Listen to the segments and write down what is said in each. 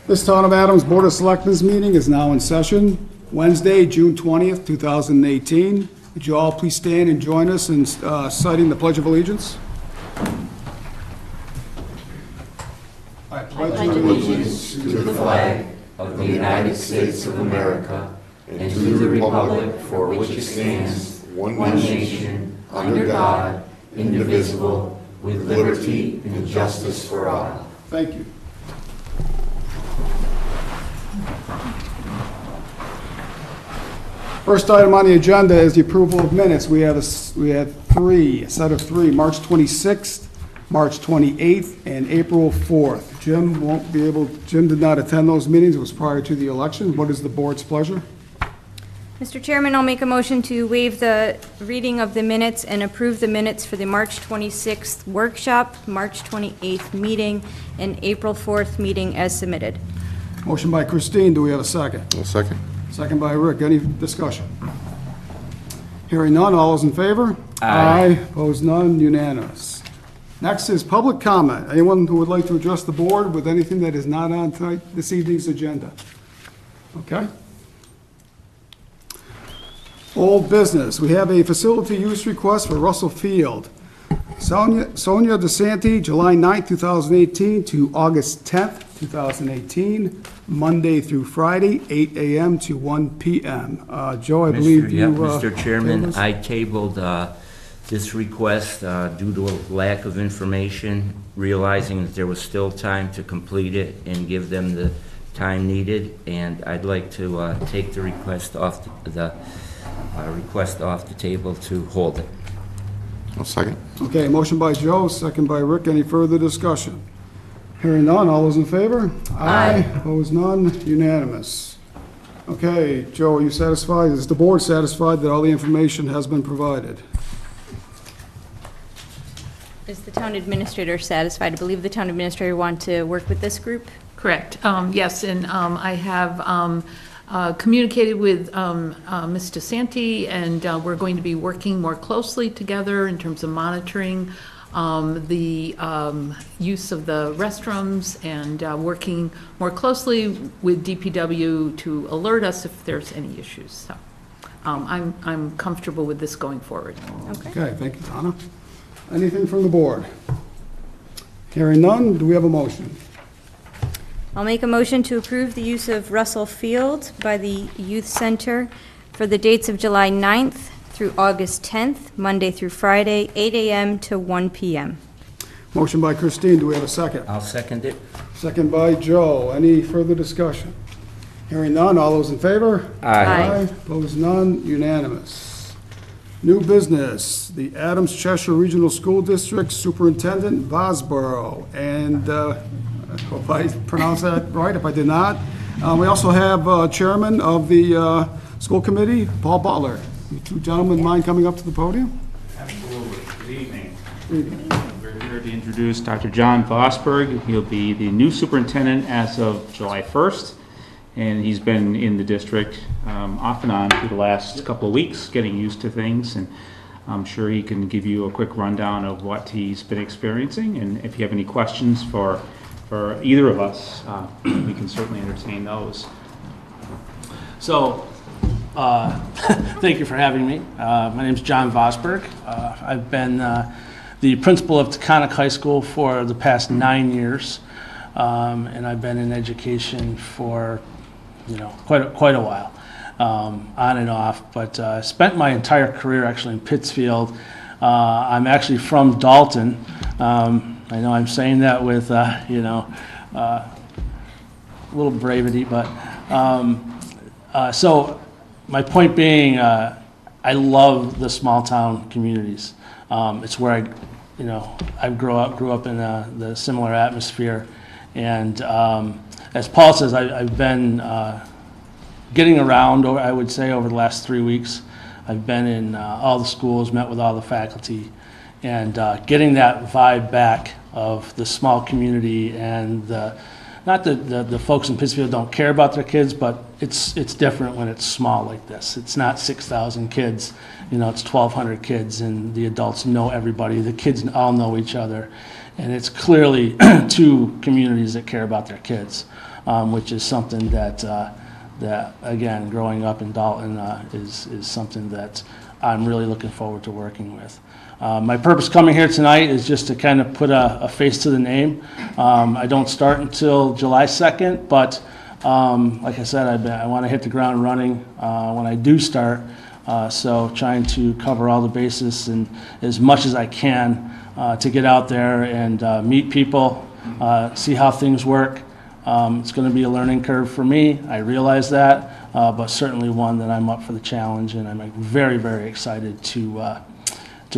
This Town of Adams Board of Selectmen's meeting is now in session, Wednesday, June 20th, 2018. Would you all please stand and join us in citing the Pledge of Allegiance? I pledge allegiance to the flag of the United States of America and to the republic for which it stands, one nation, under God, indivisible, with liberty and justice for all. Thank you. First item on the agenda is the approval of minutes. We had a set of three, March 26th, March 28th, and April 4th. Jim did not attend those meetings. It was prior to the election. What is the board's pleasure? Mr. Chairman, I'll make a motion to waive the reading of the minutes and approve the minutes for the March 26th workshop, March 28th meeting, and April 4th meeting as submitted. Motion by Christine. Do we have a second? A second. Second by Rick. Any discussion? Hearing none. All those in favor? Aye. Opposed? None. Unanimous. Next is public comment. Anyone who would like to address the board with anything that is not on this evening's agenda? Okay. Old business. We have a facility use request for Russell Field. Sonia DeSanti, July 9th, 2018 to August 10th, 2018, Monday through Friday, 8 a.m. to 1 p.m. Joe, I believe you... Mr. Chairman, I tabled this request due to a lack of information, realizing that there was still time to complete it and give them the time needed, and I'd like to take the request off the table to hold it. A second. Okay, motion by Joe, second by Rick. Any further discussion? Hearing none, all those in favor? Aye. Opposed, none, unanimous. Okay, Joe, are you satisfied? Is the board satisfied that all the information has been provided? Is the town administrator satisfied? I believe the town administrator want to work with this group? Correct. Yes, and I have communicated with Ms. DeSanti, and we're going to be working more closely together in terms of monitoring the use of the restrooms and working more closely with DPW to alert us if there's any issues. So I'm comfortable with this going forward. Okay, thank you, Donna. Anything from the board? Hearing none, do we have a motion? I'll make a motion to approve the use of Russell Field by the Youth Center for the dates of July 9th through August 10th, Monday through Friday, 8 a.m. to 1 p.m. Motion by Christine, do we have a second? I'll second it. Second by Joe. Any further discussion? Hearing none, all those in favor? Aye. Opposed, none, unanimous. New business, the Adams Cheshire Regional School District Superintendent Vosborough, and I hope I pronounced that right. If I did not, we also have Chairman of the School Committee, Paul Butler. You two gentlemen mind coming up to the podium? Absolutely. Good evening. Good evening. We're here to introduce Dr. John Vosberg. He'll be the new superintendent as of July 1st, and he's been in the district off and on for the last couple of weeks, getting used to things, and I'm sure he can give you a quick rundown of what he's been experiencing, and if you have any questions for either of us, we can certainly entertain those. So, thank you for having me. My name is John Vosberg. I've been the principal of Taconic High School for the past 9 years, and I've been in education for, quite a while, on and off. But I spent my entire career actually in Pittsfield. I'm actually from Dalton. I know I'm saying that with, a little bravity, but so my point being, I love the small town communities. It's where I grew up in the similar atmosphere, and as Paul says, I've been getting around. I would say over the last 3 weeks, I've been in all the schools, met with all the faculty, and getting that vibe back of the small community, and not that the folks in Pittsfield don't care about their kids, but it's different when it's small like this. It's not 6,000 kids, it's 1,200 kids, and the adults know everybody. The kids all know each other, And it's clearly two communities that care about their kids, which is something that, again, growing up in Dalton is something that I'm really looking forward to working with. My purpose coming here tonight is just to kind of put a face to the name. I don't start until July 2nd, but like I said, I want to hit the ground running when I do start. So trying to cover all the bases and as much as I can to get out there and meet people, see how things work. It's going to be a learning curve for me. I realize that, but certainly one that I'm up for the challenge, and I'm very, very excited to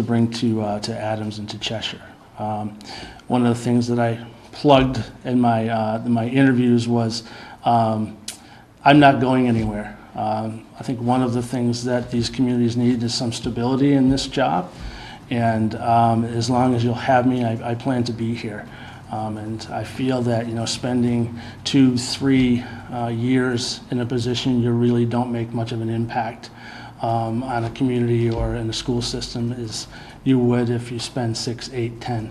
bring to Adams and to Cheshire. One of the things that I plugged in my interviews was I'm not going anywhere. I think one of the things that these communities need is some stability in this job, and as long as you'll have me, I plan to be here. And I feel that, spending 2-3 years in a position, you really don't make much of an impact on a community or in the school system as you would if you spend 6, 8, 10,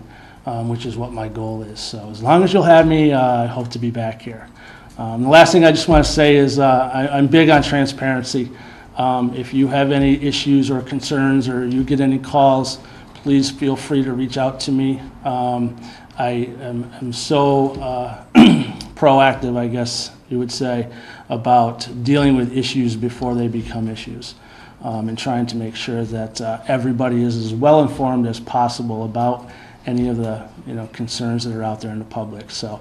which is what my goal is. So as long as you'll have me, I hope to be back here. The last thing I just want to say is I'm big on transparency. If you have any issues or concerns or you get any calls, please feel free to reach out to me. I am so proactive, I guess you would say, about dealing with issues before they become issues, and trying to make sure that everybody is as well informed as possible about any of the concerns that are out there in the public. So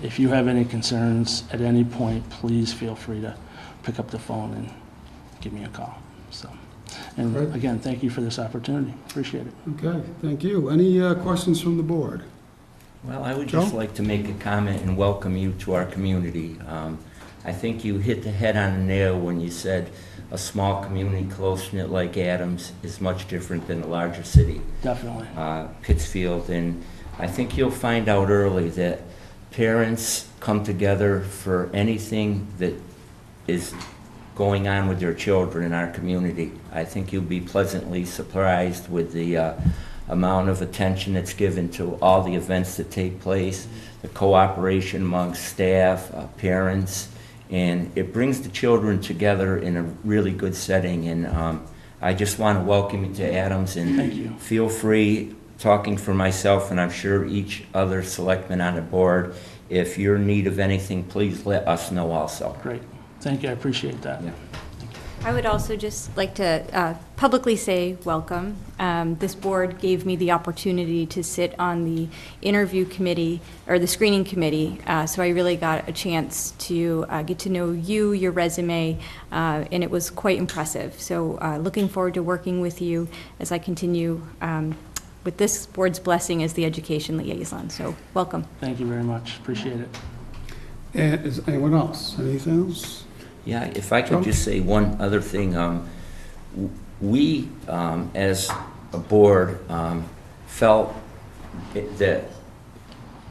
if you have any concerns at any point, please feel free to pick up the phone and give me a call. So, and Great. again, thank you for this opportunity. Appreciate it. Okay, thank you. Any questions from the board? Well, I would Joe? just like to make a comment and welcome you to our community. I think you hit the head on the nail when you said a small community close-knit like Adams is much different than a larger city, Definitely. Pittsfield. And I think you'll find out early that parents come together for anything that is going on with their children in our community. I think you'll be pleasantly surprised with the amount of attention that's given to all the events that take place, the cooperation amongst staff, parents, and it brings the children together in a really good setting. And I just want to welcome you to Adams, and Thank you. feel free, talking for myself and I'm sure each other selectman on the board, if you're in need of anything, please let us know also. Great. Thank you. I appreciate that. Yeah. I would also just like to publicly say welcome. This board gave me the opportunity to sit on the interview committee, or the screening committee, so I really got a chance to get to know you, your resume, and it was quite impressive. So looking forward to working with you as I continue with this board's blessing as the education liaison. So welcome. Thank you very much. Appreciate it. And is anyone else? Anything else? Yeah, if I could Joe? just say one other thing. We, as a board, felt that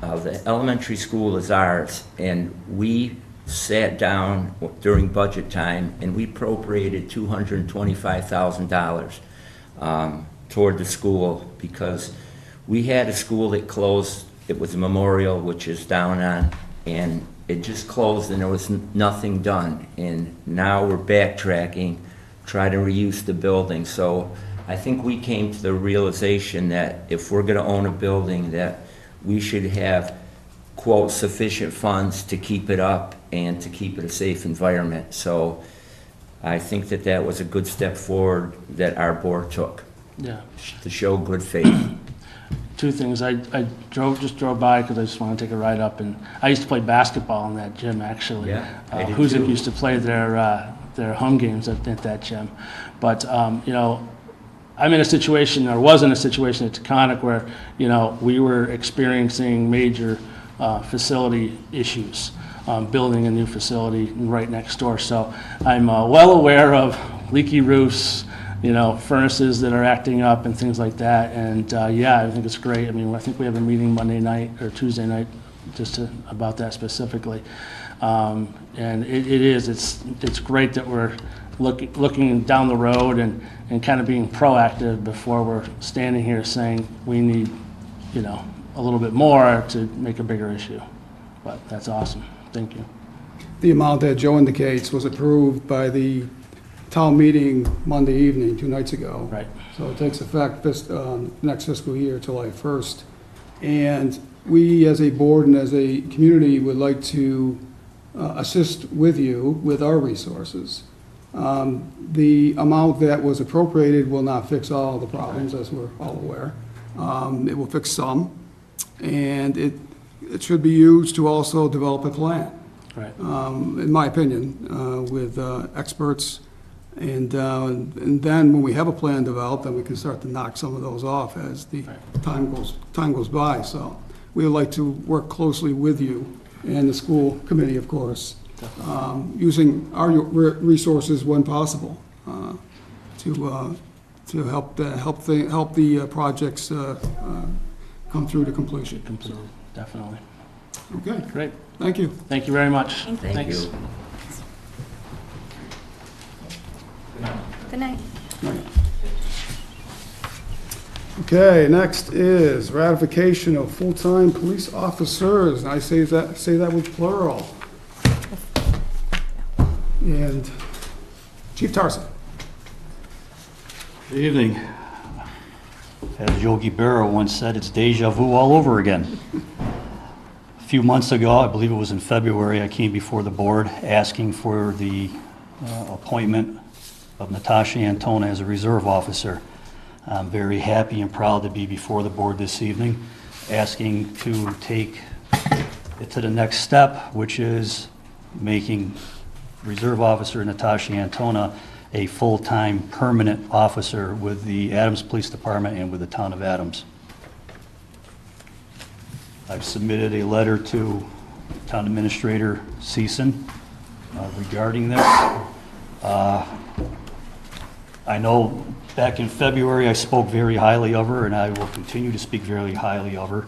the elementary school is ours, and we sat down during budget time and we appropriated $225,000 toward the school, because we had a school that closed. It was a Memorial, which is down on, and it just closed and there was nothing done. And now we're backtracking, trying to reuse the building. So I think we came to the realization that if we're gonna own a building, that we should have, quote, sufficient funds to keep it up and to keep it a safe environment. So I think that that was a good step forward that our board took, Yeah. to show good faith. Two things. I just drove by because I just want to take a ride up, and I used to play basketball in that gym, actually. Yeah, I did Huzik too. used to play their home games at that gym. But, I'm in a situation, or was in a situation at Taconic where, we were experiencing major facility issues, building a new facility right next door. So I'm well aware of leaky roofs, furnaces that are acting up and things like that. And yeah, I think it's great. I mean, I think we have a meeting Monday night or Tuesday night just about that specifically. And it's great that we're looking down the road and kind of being proactive before we're standing here saying we need, a little bit more to make a bigger issue. But that's awesome. Thank you. The amount that Joe indicates was approved by the town meeting Monday evening, 2 nights ago. Right. So it takes effect next fiscal year, July 1st. And we, as a board and as a community, would like to assist with you with our resources. The amount that was appropriated will not fix all the problems, as we're all aware. It will fix some, and it should be used to also develop a plan, Right. in my opinion, with experts. And then when we have a plan developed, then we can start to knock some of those off as the time goes by. So we would like to work closely with you and the school committee, of course, using our resources when possible, to help the projects come through to completion. Completely. Definitely. Okay, Great. thank you. Thank you very much. Thank you. Thanks. Good night. Okay, next is ratification of full-time police officers, and I say that with plural. And Chief Tarson. Good evening. As Yogi Berra once said, it's deja vu all over again. A few months ago, I believe it was in February, I came before the board asking for the appointment of Natasha Antona as a reserve officer. I'm very happy and proud to be before the board this evening, asking to take it to the next step, which is making Reserve Officer Natasha Antona a full-time permanent officer with the Adams Police Department and with the town of Adams. I've submitted a letter to Town Administrator Season regarding this. I know back in February I spoke very highly of her, and I will continue to speak very highly of her.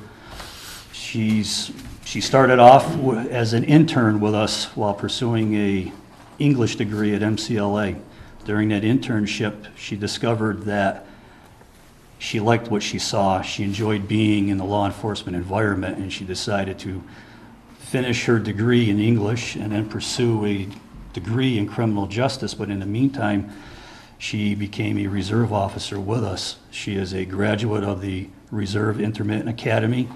She started off as an intern with us while pursuing a English degree at MCLA. During that internship, she discovered that she liked what she saw. She enjoyed being in the law enforcement environment, and she decided to finish her degree in English and then pursue a degree in criminal justice. But in the meantime, she became a reserve officer with us. She is a graduate of the Reserve Intermittent Academy.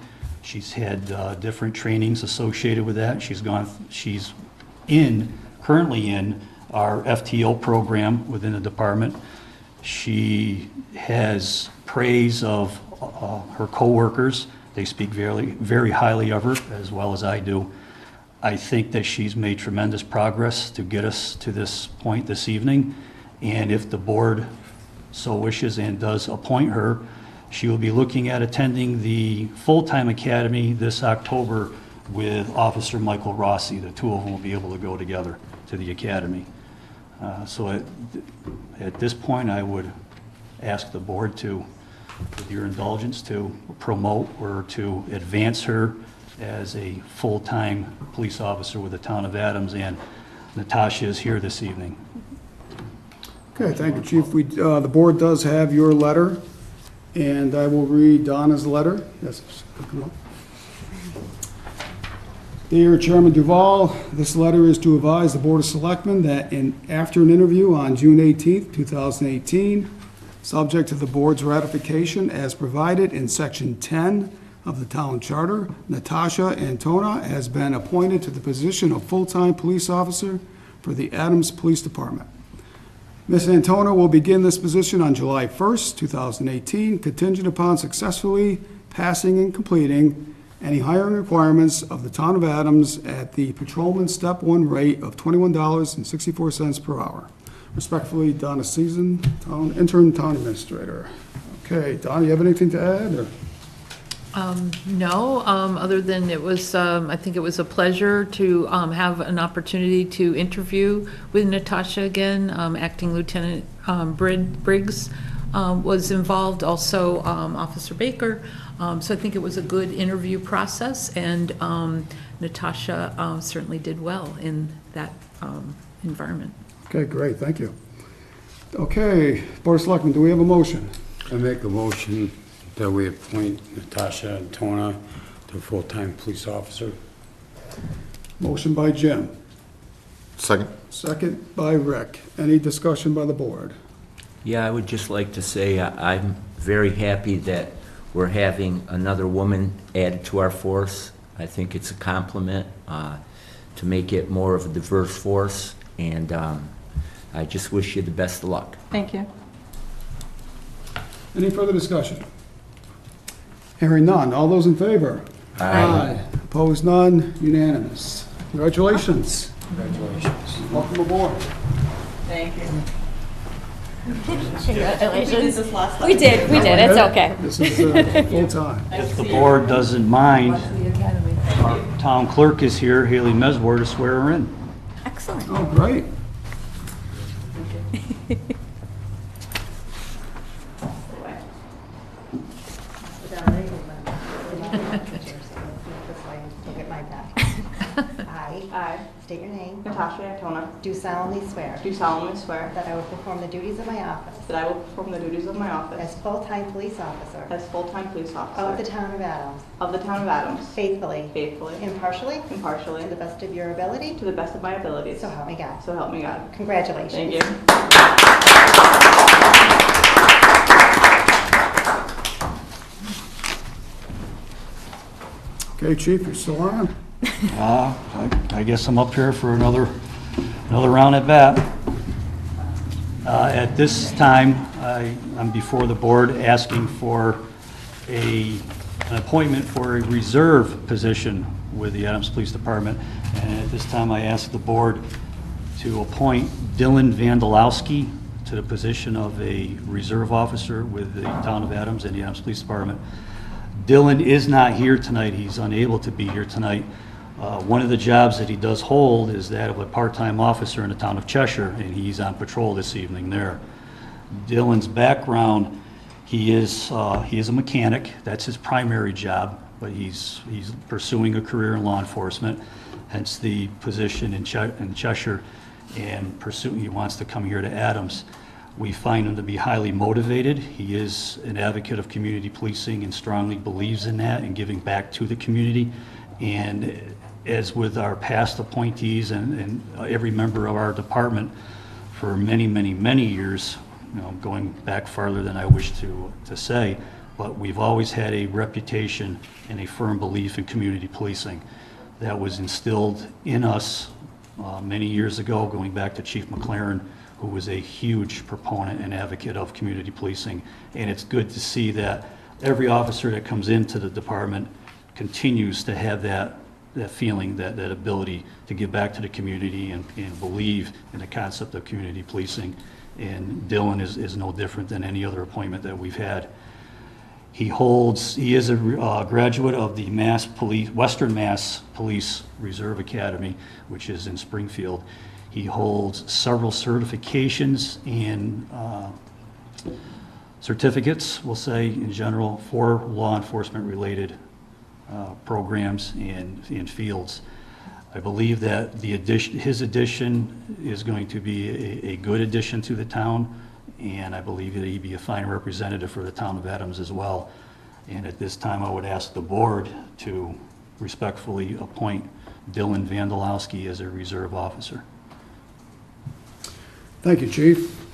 She's had different trainings associated with that. She's currently in our FTO program within the department. She has praise of her coworkers. They speak very, very highly of her, as well as I do. I think that she's made tremendous progress to get us to this point this evening. And if the board so wishes and does appoint her, she will be looking at attending the full-time academy this October with Officer Michael Rossi. The two of them will be able to go together to the academy. So at this point, I would ask the board to, with your indulgence, to promote or to advance her as a full-time police officer with the town of Adams, and Natasha is here this evening. Okay, thank you, Chief. The board does have your letter, and I will read Donna's letter. Yes, come on. Dear Chairman Duval, this letter is to advise the Board of Selectmen that after an interview on June 18th, 2018, subject to the board's ratification as provided in Section 10 of the Town Charter, Natasha Antona has been appointed to the position of full-time police officer for the Adams Police Department. Ms. Antona will begin this position on July 1st, 2018, contingent upon successfully passing and completing any hiring requirements of the town of Adams at the patrolman step 1 rate of $21.64 per hour. Respectfully, Donna Season, interim town administrator. Okay, Donna, you have anything to add, or? No, other than it was, I think it was a pleasure to have an opportunity to interview with Natasha again. Acting Lieutenant Briggs was involved, also Officer Baker. So I think it was a good interview process, and Natasha certainly did well in that environment. Okay, great, thank you. Okay, Board of Selectmen, do we have a motion? I make a motion that we appoint Natasha Antona to full-time police officer. Motion by Jim, Second. second by Rick. Any discussion by the board? Yeah, I would just like to say I'm very happy that we're having another woman added to our force. I think it's a compliment to make it more of a diverse force, and I just wish you the best of luck. Thank you. Any further discussion? Hearing none. All those in favor? Aye. Opposed, none, unanimous. Congratulations. Congratulations. Welcome aboard. Congratulations. We did, it's okay. This is full-time. If the board doesn't mind, our town clerk is here, Haley Meswar, to swear her in. Excellent. Oh, great. I state your name. Natasha Antona, Do solemnly swear do solemnly swear that I will perform the duties of my office that I will perform the duties of my office as full-time police officer as full-time police of the officer town of Adams, of the town of Adams, faithfully, faithfully, impartially, impartially, to the best of your ability, to the best of my abilities. so help me God. So help me God. Congratulations. Thank you. Okay, Chief, you're still on? I guess I'm up here for another round at bat. At this time, I'm before the board asking for an appointment for a reserve position with the Adams Police Department. And at this time, I ask the board to appoint Dylan Vandalowski to the position of a reserve officer with the town of Adams and the Adams Police Department. Dylan is not here tonight. He's unable to be here tonight. One of the jobs that he does hold is that of a part-time officer in the town of Cheshire, and he's on patrol this evening there. Dylan's background, he is a mechanic. That's his primary job, but he's pursuing a career in law enforcement, hence the position in Cheshire, and he wants to come here to Adams. We find him to be highly motivated. He is an advocate of community policing and strongly believes in that and giving back to the community. And as with our past appointees and every member of our department for many, many, many years, going back farther than I wish to say, but we've always had a reputation and a firm belief in community policing that was instilled in us many years ago, going back to Chief McLaren, who was a huge proponent and advocate of community policing. And it's good to see that every officer that comes into the department continues to have that feeling, that ability to give back to the community and believe in the concept of community policing. And Dylan is no different than any other appointment that we've had. He is a graduate of the Western Mass Police Reserve Academy, which is in Springfield. He holds several certifications and certificates, we'll say in general, for law enforcement related programs and fields. I believe that his addition is going to be a good addition to the town, and I believe that he'd be a fine representative for the town of Adams as well. And at this time, I would ask the board to respectfully appoint Dylan Vandalowski as a reserve officer. Thank you, Chief.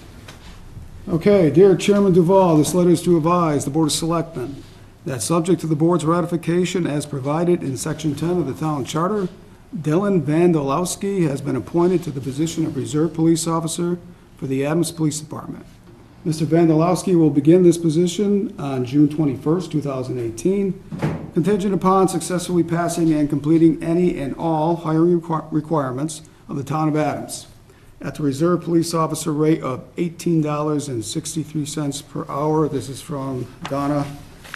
Okay, dear Chairman Duval, this letter is to advise the Board of Selectmen that subject to the board's ratification as provided in Section 10 of the Town Charter, Dylan Vandalowski has been appointed to the position of Reserve Police Officer for the Adams Police Department. Mr. Vandalowski will begin this position on June 21st, 2018, contingent upon successfully passing and completing any and all hiring requirements of the Town of Adams at the Reserve Police Officer rate of $18.63 per hour. This is from Donna.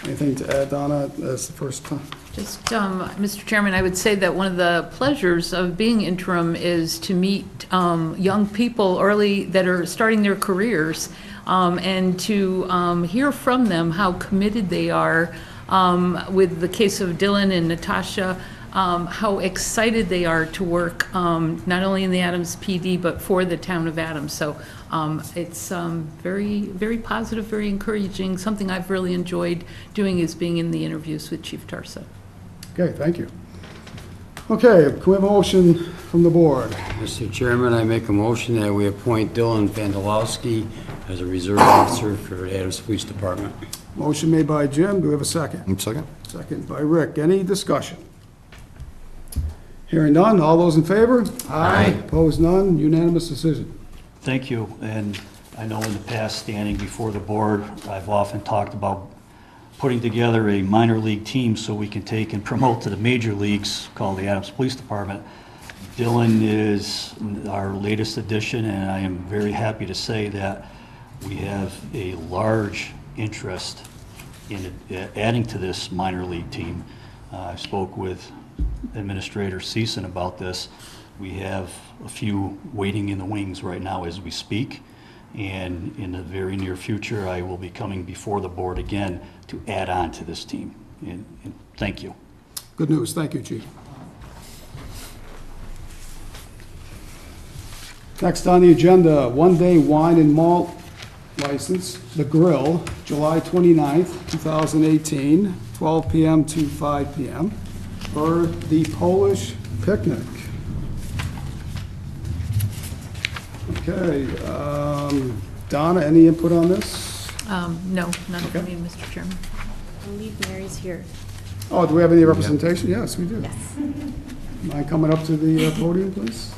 Anything to add, Donna? That's the first time. Just, Mr. Chairman, I would say that one of the pleasures of being interim is to meet young people early that are starting their careers and to hear from them how committed they are. With the case of Dylan and Natasha, how excited they are to work, not only in the Adams PD, but for the town of Adams. So it's very, very positive, very encouraging. Something I've really enjoyed doing is being in the interviews with Chief Tarsa. Okay, thank you. Okay, can we have a motion from the board? Mr. Chairman, I make a motion that we appoint Dylan Vandalowski as a reserve officer for the Adams Police Department. Motion made by Jim, do we have a second? Second. Second by Rick, any discussion? Hearing none, all those in favor? Aye. Opposed, none, unanimous decision. Thank you, and I know in the past, standing before the board, I've often talked about putting together a minor league team so we can take and promote to the major leagues, called the Adams Police Department. Dylan is our latest addition, and I am very happy to say that we have a large interest in adding to this minor league team. I spoke with Administrator Season about this. We have a few waiting in the wings right now as we speak, and in the very near future, I will be coming before the board again to add on to this team. And thank you. Good news, thank you, Chief. Next on the agenda, one-day wine and malt license, The Grill, July 29th, 2018, 12 p.m. to 5 p.m. for the Polish picnic. Okay, Donna, any input on this? No, none from me, Mr. Chairman. I believe Mary's here. Oh, do we have any representation? Yes, we do. Yes. Mind coming up to the podium, please?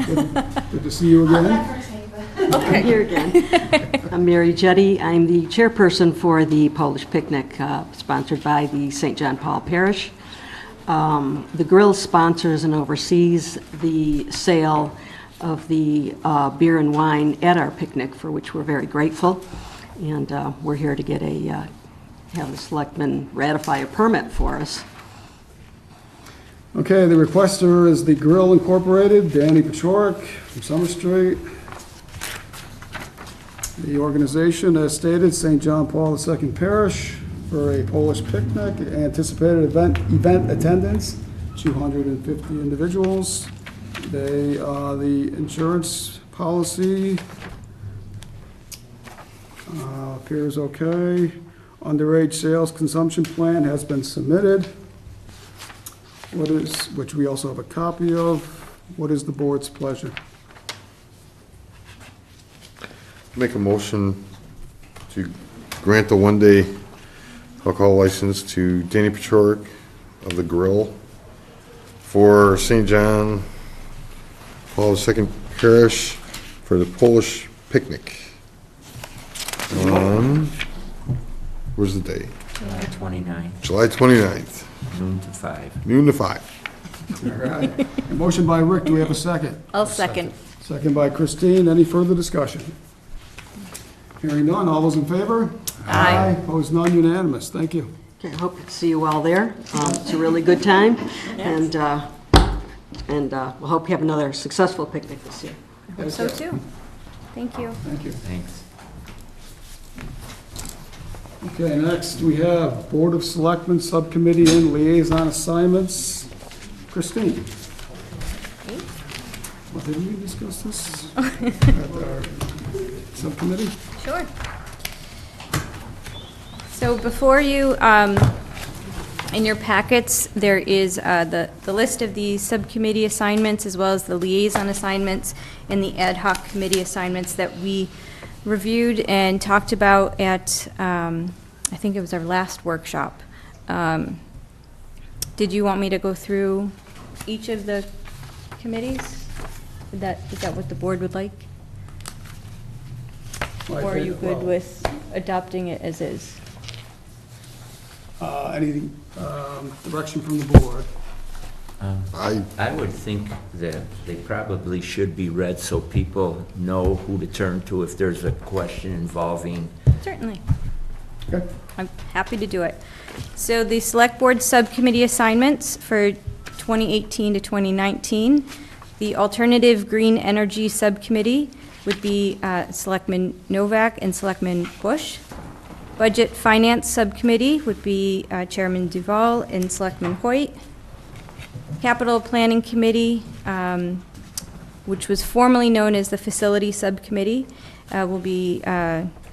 Good to see you again. I'm here again. I'm Mary Jetty. I'm the chairperson for the Polish picnic sponsored by the St. John Paul Parish. The Grill sponsors and oversees the sale of the beer and wine at our picnic, for which we're very grateful. And we're here to get have the Selectmen ratify a permit for us. Okay, the requester is the Grill Incorporated, Danny Pachorik from Summer Street. The organization, as stated, St. John Paul II Parish, for a Polish picnic. Anticipated event attendance, 250 individuals. The insurance policy appears okay. Underage sales consumption plan has been submitted. Which we also have a copy of. What is the board's pleasure? Make a motion to grant the one-day alcohol license to Danny Pachorik of the Grill for St. John Paul II Parish for the Polish picnic. Where's the day? July 29th, July 29th, noon to 5. noon to 5. All right. A motion by Rick, do we have a second? I'll second. Second by Christine, any further discussion? Hearing none, all those in favor? Aye. Opposed, none, unanimous, thank you. Okay, I hope to see you all there. It's a really good time, and we'll hope you have another successful picnic this year. Hope so too. Thank you. Thank you. Thanks. Okay, next we have Board of Selectmen Subcommittee and Liaison Assignments. Christine? Well, didn't we discuss this at our subcommittee? Sure. So before you, in your packets, there is the list of the subcommittee assignments as well as the liaison assignments and the ad hoc committee assignments that we reviewed and talked about at, I think it was our last workshop. Did you want me to go through each of the committees? Is that what the board would like? Or are you good with adopting it as is? Any direction from the board? I would think that they probably should be read so people know who to turn to if there's a question involving. Certainly. Okay. I'm happy to do it. So the Select Board Subcommittee assignments for 2018 to 2019, the Alternative Green Energy Subcommittee would be Selectman Novak and Selectman Bush. Budget Finance Subcommittee would be Chairman Duval and Selectman Hoyt. Capital Planning Committee, which was formerly known as the Facility Subcommittee, will be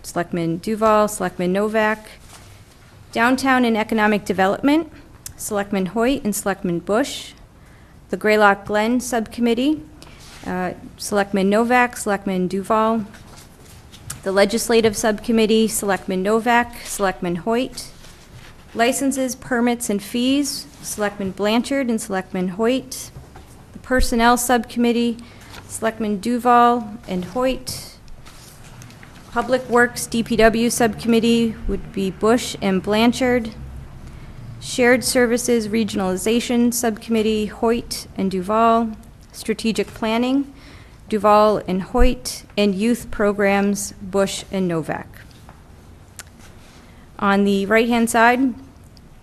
Selectman Duval, Selectman Novak. Downtown and Economic Development, Selectman Hoyt and Selectman Bush. The Greylock Glen Subcommittee, Selectman Novak, Selectman Duval. The Legislative Subcommittee, Selectman Novak, Selectman Hoyt. Licenses, Permits, and Fees, Selectman Blanchard and Selectman Hoyt. The Personnel Subcommittee, Selectman Duval and Hoyt. Public Works DPW Subcommittee would be Bush and Blanchard. Shared Services Regionalization Subcommittee, Hoyt and Duval. Strategic Planning, Duval and Hoyt. And Youth Programs, Bush and Novak. On the right-hand side,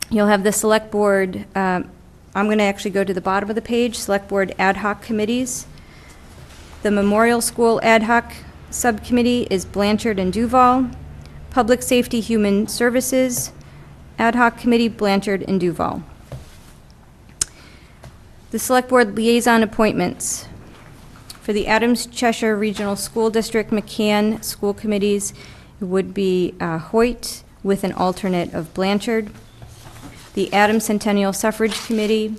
you'll have the Select Board, I'm going to actually go to the bottom of the page, Select Board Ad Hoc Committees. The Memorial School Ad Hoc Subcommittee is Blanchard and Duval. Public Safety Human Services Ad Hoc Committee, Blanchard and Duval. The Select Board Liaison Appointments. For the Adams Cheshire Regional School District McCann School Committees, it would be Hoyt with an alternate of Blanchard. The Adams Centennial Suffrage Committee,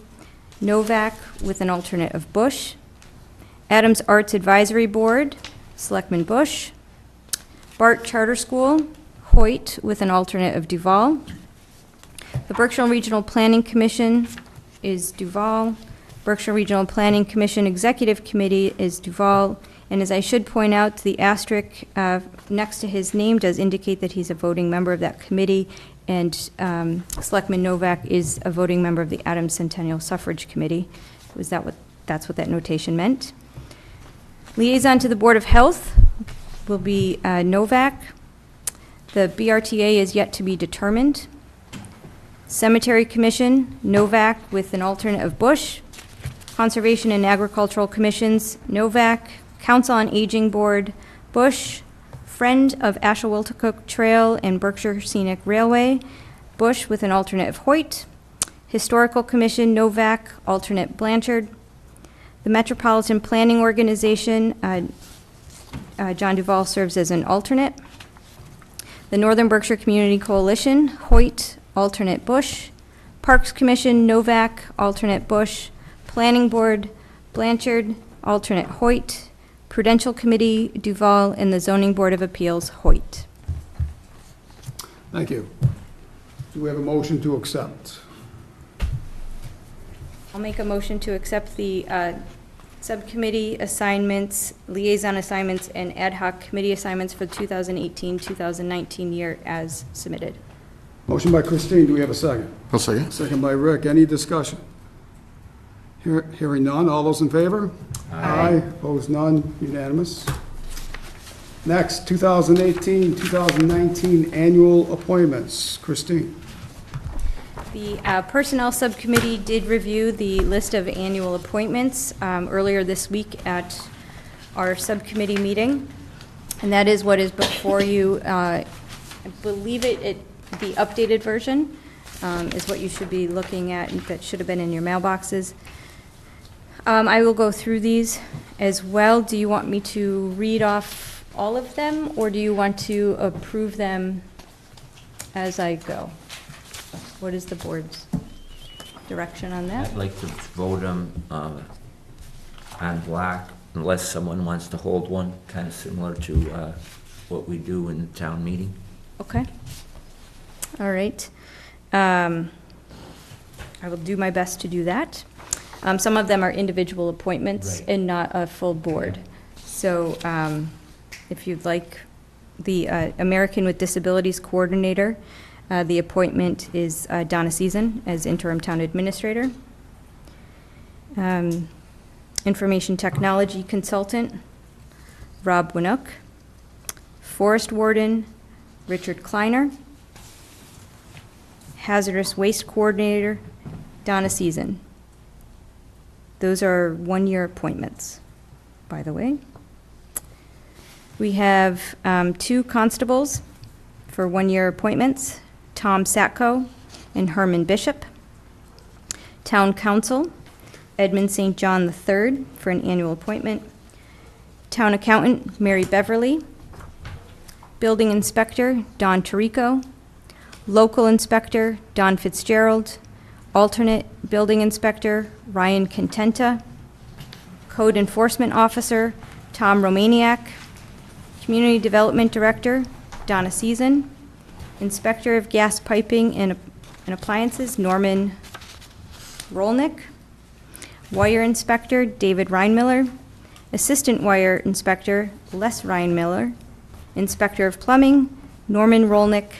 Novak with an alternate of Bush. Adams Arts Advisory Board, Selectman Bush. Bart Charter School, Hoyt with an alternate of Duval. The Berkshire Regional Planning Commission is Duval. Berkshire Regional Planning Commission Executive Committee is Duval. And as I should point out, the asterisk next to his name does indicate that he's a voting member of that committee, and Selectman Novak is a voting member of the Adams Centennial Suffrage Committee. That's what that notation meant. Liaison to the Board of Health will be Novak. The BRTA is yet to be determined. Cemetery Commission, Novak with an alternate of Bush. Conservation and Agricultural Commissions, Novak. Council on Aging Board, Bush. Friend of Ashawiltacook Trail and Berkshire Scenic Railway, Bush with an alternate of Hoyt. Historical Commission, Novak, alternate Blanchard. The Metropolitan Planning Organization, John Duval serves as an alternate. The Northern Berkshire Community Coalition, Hoyt, alternate Bush. Parks Commission, Novak, alternate Bush. Planning Board, Blanchard, alternate Hoyt. Prudential Committee, Duval, and the Zoning Board of Appeals, Hoyt. Thank you. Do we have a motion to accept? I'll make a motion to accept the subcommittee assignments, liaison assignments, and ad hoc committee assignments for the 2018-2019 year as submitted. Motion by Christine, do we have a second? I'll second. Second by Rick, any discussion? Hearing none, all those in favor? Aye. Opposed, none, unanimous. Next, 2018-2019 annual appointments. Christine. The Personnel Subcommittee did review the list of annual appointments earlier this week at our subcommittee meeting, and that is what is before you. I believe the updated version is what you should be looking at, and that should have been in your mailboxes. I will go through these as well. Do you want me to read off all of them, or do you want to approve them as I go? What is the board's direction on that? I'd like to vote them on block, unless someone wants to hold one, kind of similar to what we do in the town meeting. Okay. All right. I will do my best to do that. Some of them are individual appointments Right. and not a full board. So if you'd like, the American with Disabilities Coordinator, the appointment is Donna Season as interim town administrator. Information Technology Consultant, Rob Winook. Forest Warden, Richard Kleiner. Hazardous Waste Coordinator, Donna Season. Those are one-year appointments, by the way. We have 2 constables. for one-year appointments, Tom Satko and Herman Bishop. Town Council, Edmund St. John III for an annual appointment. Town Accountant, Mary Beverly. Building Inspector, Don Tirico. Local Inspector, Don Fitzgerald. Alternate Building Inspector, Ryan Contenta. Code Enforcement Officer, Tom Romaniak. Community Development Director, Donna Season. Inspector of Gas Piping and Appliances, Norman Rolnick. Wire Inspector, David Reinmiller. Assistant Wire Inspector, Les Reinmiller. Inspector of Plumbing, Norman Rolnick.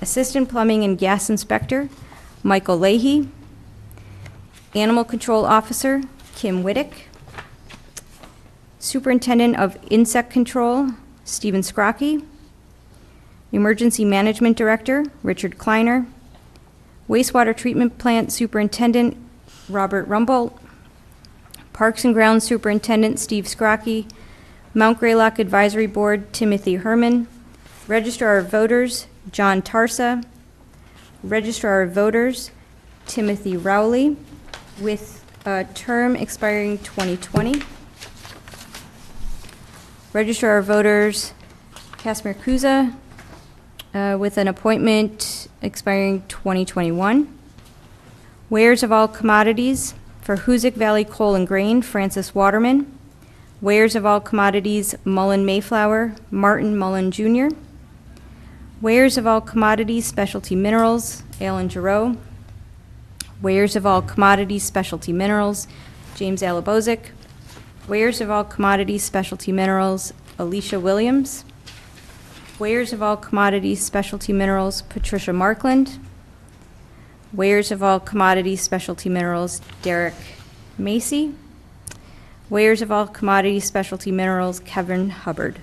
Assistant Plumbing and Gas Inspector, Michael Leahy. Animal Control Officer, Kim Whittick. Superintendent of Insect Control, Stephen Scrocky. Emergency Management Director, Richard Kleiner. Wastewater Treatment Plant Superintendent, Robert Rumbold. Parks and Grounds Superintendent, Steve Scrocky. Mount Greylock Advisory Board, Timothy Herman. Registrar of Voters, John Tarsa. Registrar of Voters, Timothy Rowley, with a term expiring 2020. Registrar of Voters, Casimir Kuza, with an appointment expiring 2021. Weighers of all commodities, for Hoosick Valley Coal and Grain, Francis Waterman. Weighers of all commodities, Mullen Mayflower, Martin Mullen Jr. Weighers of all commodities, Specialty Minerals, Alan Giroux. Weighers of all commodities, Specialty Minerals, James Alabozic. Weighers of all commodities, Specialty Minerals, Alicia Williams. Weighers of all commodities, Specialty Minerals, Patricia Markland. Weighers of all commodities, Specialty Minerals, Derek Macy. Weighers of all commodities, Specialty Minerals, Kevin Hubbard.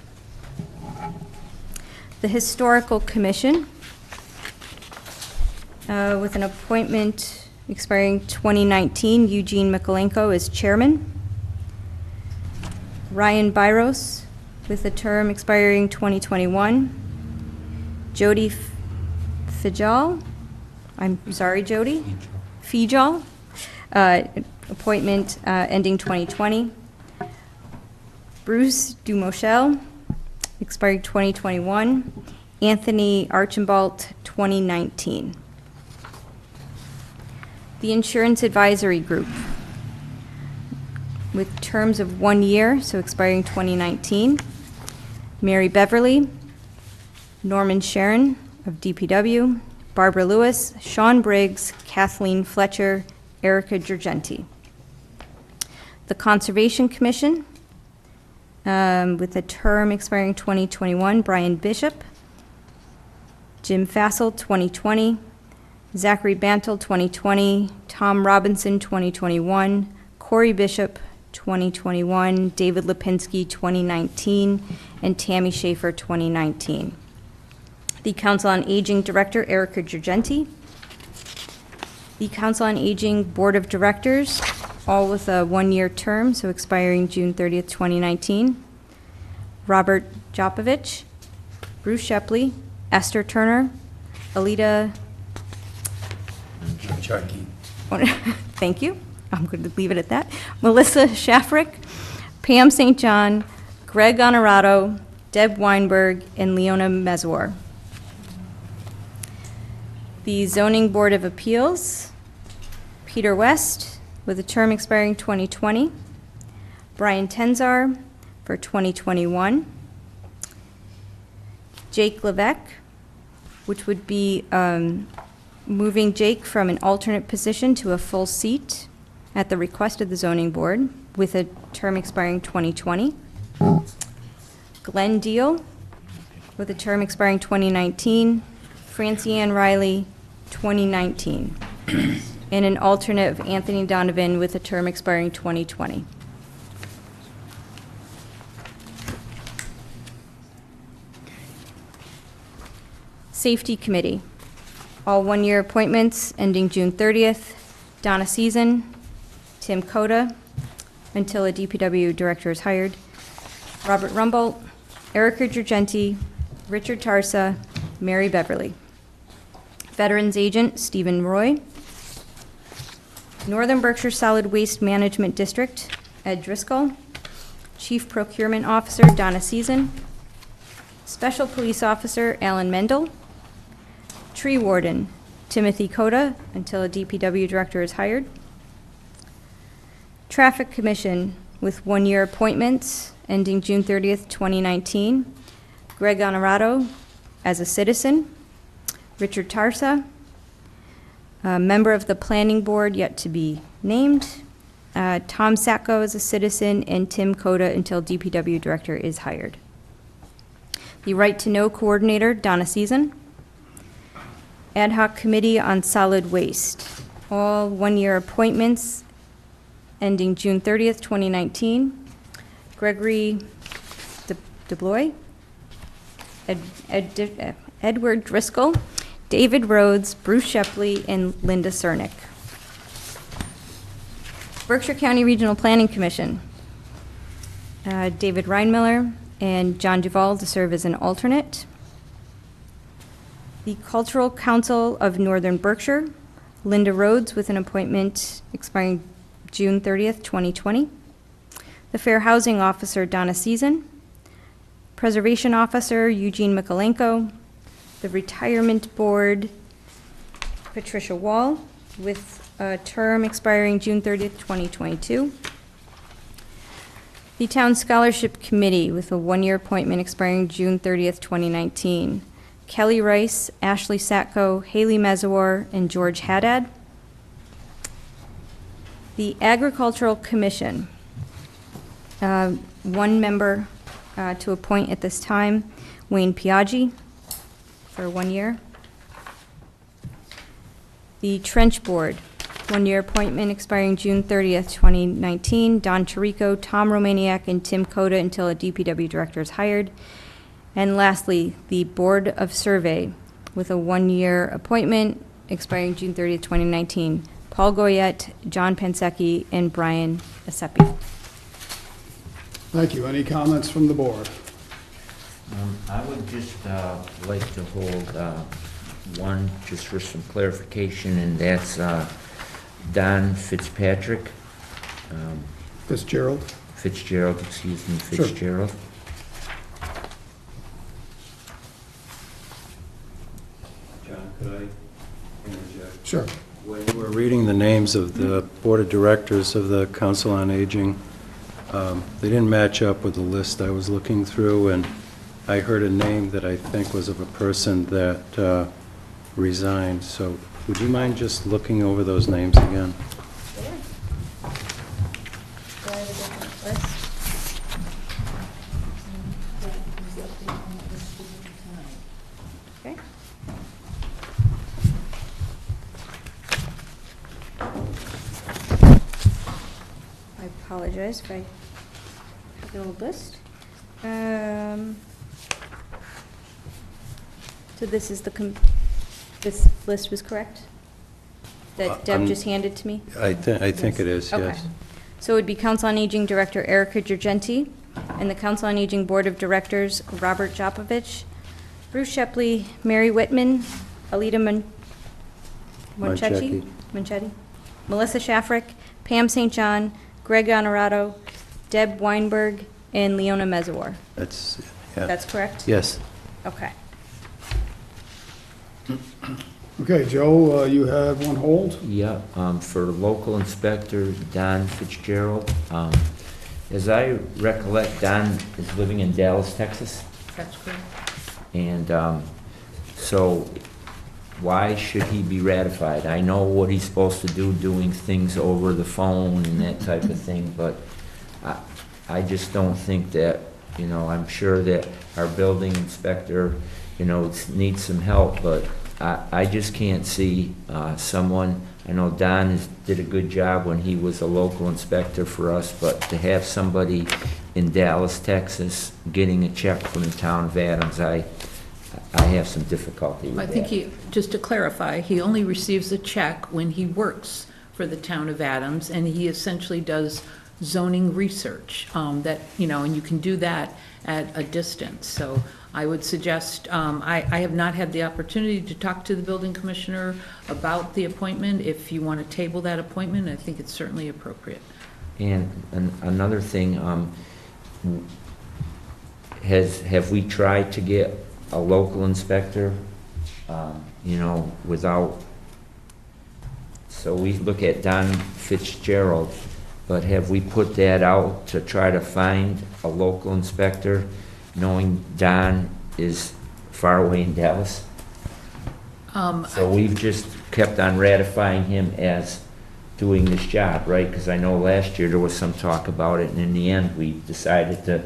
The Historical Commission, with an appointment expiring 2019, Eugene Mikulenko is chairman. Ryan Byros, with a term expiring 2021. Jody Fijal, I'm sorry, Jody. Fijal, appointment ending 2020. Bruce Dumochel, expired 2021. Anthony Archambault, 2019. The Insurance Advisory Group, with terms of 1 year, so expiring 2019. Mary Beverly, Norman Sharon of DPW, Barbara Lewis, Sean Briggs, Kathleen Fletcher, Erica Girgenti. The Conservation Commission, with a term expiring 2021, Brian Bishop, Jim Fassel, 2020, Zachary Bantle, 2020, Tom Robinson, 2021, Corey Bishop, 2021, David Lipinski, 2019, and Tammy Schaefer, 2019. The Council on Aging Director, Erica Girgenti. The Council on Aging Board of Directors, all with a 1-year term, so expiring June 30th, 2019. Robert Jopovich, Bruce Shepley, Esther Turner, Alita. Chucky. Thank you. I'm going to leave it at that. Melissa Shafrick, Pam St. John, Greg Honorato, Deb Weinberg, and Leona Mezwar. The Zoning Board of Appeals, Peter West, with a term expiring 2020. Brian Tenzar for 2021. Jake Levesque, which would be moving Jake from an alternate position to a full seat at the request of the Zoning Board, with a term expiring 2020. Glenn Deal, with a term expiring 2019. Francie Ann Riley, 2019. And an alternate of Anthony Donovan with a term expiring 2020. Safety Committee, all 1-year appointments ending June 30th. Donna Season, Tim Coda, until a DPW director is hired. Robert Rumbold, Erica Girgenti, Richard Tarsa, Mary Beverly. Veterans Agent, Stephen Roy. Northern Berkshire Solid Waste Management District, Ed Driscoll. Chief Procurement Officer, Donna Season. Special Police Officer, Alan Mendel. Tree Warden, Timothy Coda, until a DPW director is hired. Traffic Commission, with one-year appointments ending June 30th, 2019. Greg Honorato as a citizen. Richard Tarsa, a member of the Planning Board yet to be named. Tom Sacco as a citizen, and Tim Coda until DPW director is hired. The Right to Know Coordinator, Donna Season. Ad Hoc Committee on Solid Waste, all one-year appointments ending June 30th, 2019. Gregory DeBlois, Edward Driscoll, David Rhodes, Bruce Shepley, and Linda Cernick. Berkshire County Regional Planning Commission, David Reinmiller and John Duval to serve as an alternate. The Cultural Council of Northern Berkshire, Linda Rhodes with an appointment expiring June 30th, 2020. The Fair Housing Officer, Donna Season. Preservation Officer, Eugene Mikolenko. The Retirement Board, Patricia Wall, with a term expiring June 30th, 2022. The Town Scholarship Committee, with a one-year appointment expiring June 30th, 2019. Kelly Rice, Ashley Satko, Haley Mezawar, and George Haddad. The Agricultural Commission, one member to appoint at this time, Wayne Piaggi, for 1 year. The Trench Board, one-year appointment expiring June 30th, 2019, Don Chirico, Tom Romaniak, and Tim Coda until a DPW director is hired. And lastly, the Board of Survey, with a one-year appointment expiring June 30th, 2019, Paul Goyette, John Pansecchi, and Brian Asepi. Thank you. Any comments from the board? I would just like to hold one, just for some clarification, and that's Don Fitzpatrick. Fitzgerald? Fitzgerald, excuse me, Sure. Fitzgerald. John, could I interject? Sure. When you were reading the names of the Board of Directors of the Council on Aging, they didn't match up with the list I was looking through, and I heard a name that I think was of a person that resigned. So would you mind just looking over those names again? Do I have a different list? Okay. I apologize if I have the old list. So this is this list was correct? That Deb just handed to me? I think it is, Okay. yes. So it would be Council on Aging Director Erica Girgenti, and the Council on Aging Board of Directors Robert Jopovich, Bruce Shepley, Mary Whitman, Alita Monchetti, Melissa Shaffrick, Pam St. John, Greg Honorato, Deb Weinberg, and Leona Mezawar. That's, yeah. That's correct? Yes. Okay. Okay, Joe, you have one hold? Yeah, for local inspector, Don Fitzgerald. As I recollect, Don is living in Dallas, Texas. That's correct. And so why should he be ratified? I know what he's supposed to do, doing things over the phone and that type of thing, but I just don't think that, you know, I'm sure that our building inspector, you know, needs some help, but I just can't see someone, I know Don did a good job when he was a local inspector for us, but to have somebody in Dallas, Texas, getting a check from the town of Adams, I have some difficulty with that. I think just to clarify, he only receives a check when he works for the town of Adams, and he essentially does zoning research, that, you know, and you can do that at a distance. So I would suggest, I have not had the opportunity to talk to the building commissioner about the appointment. If you want to table that appointment, I think it's certainly appropriate. And another thing, have we tried to get a local inspector, you know, without, so we look at Don Fitzgerald, but have we put that out to try to find a local inspector, knowing Don is far away in Dallas? So we've just kept on ratifying him as doing this job, right? Because I know last year there was some talk about it, and in the end, we decided to,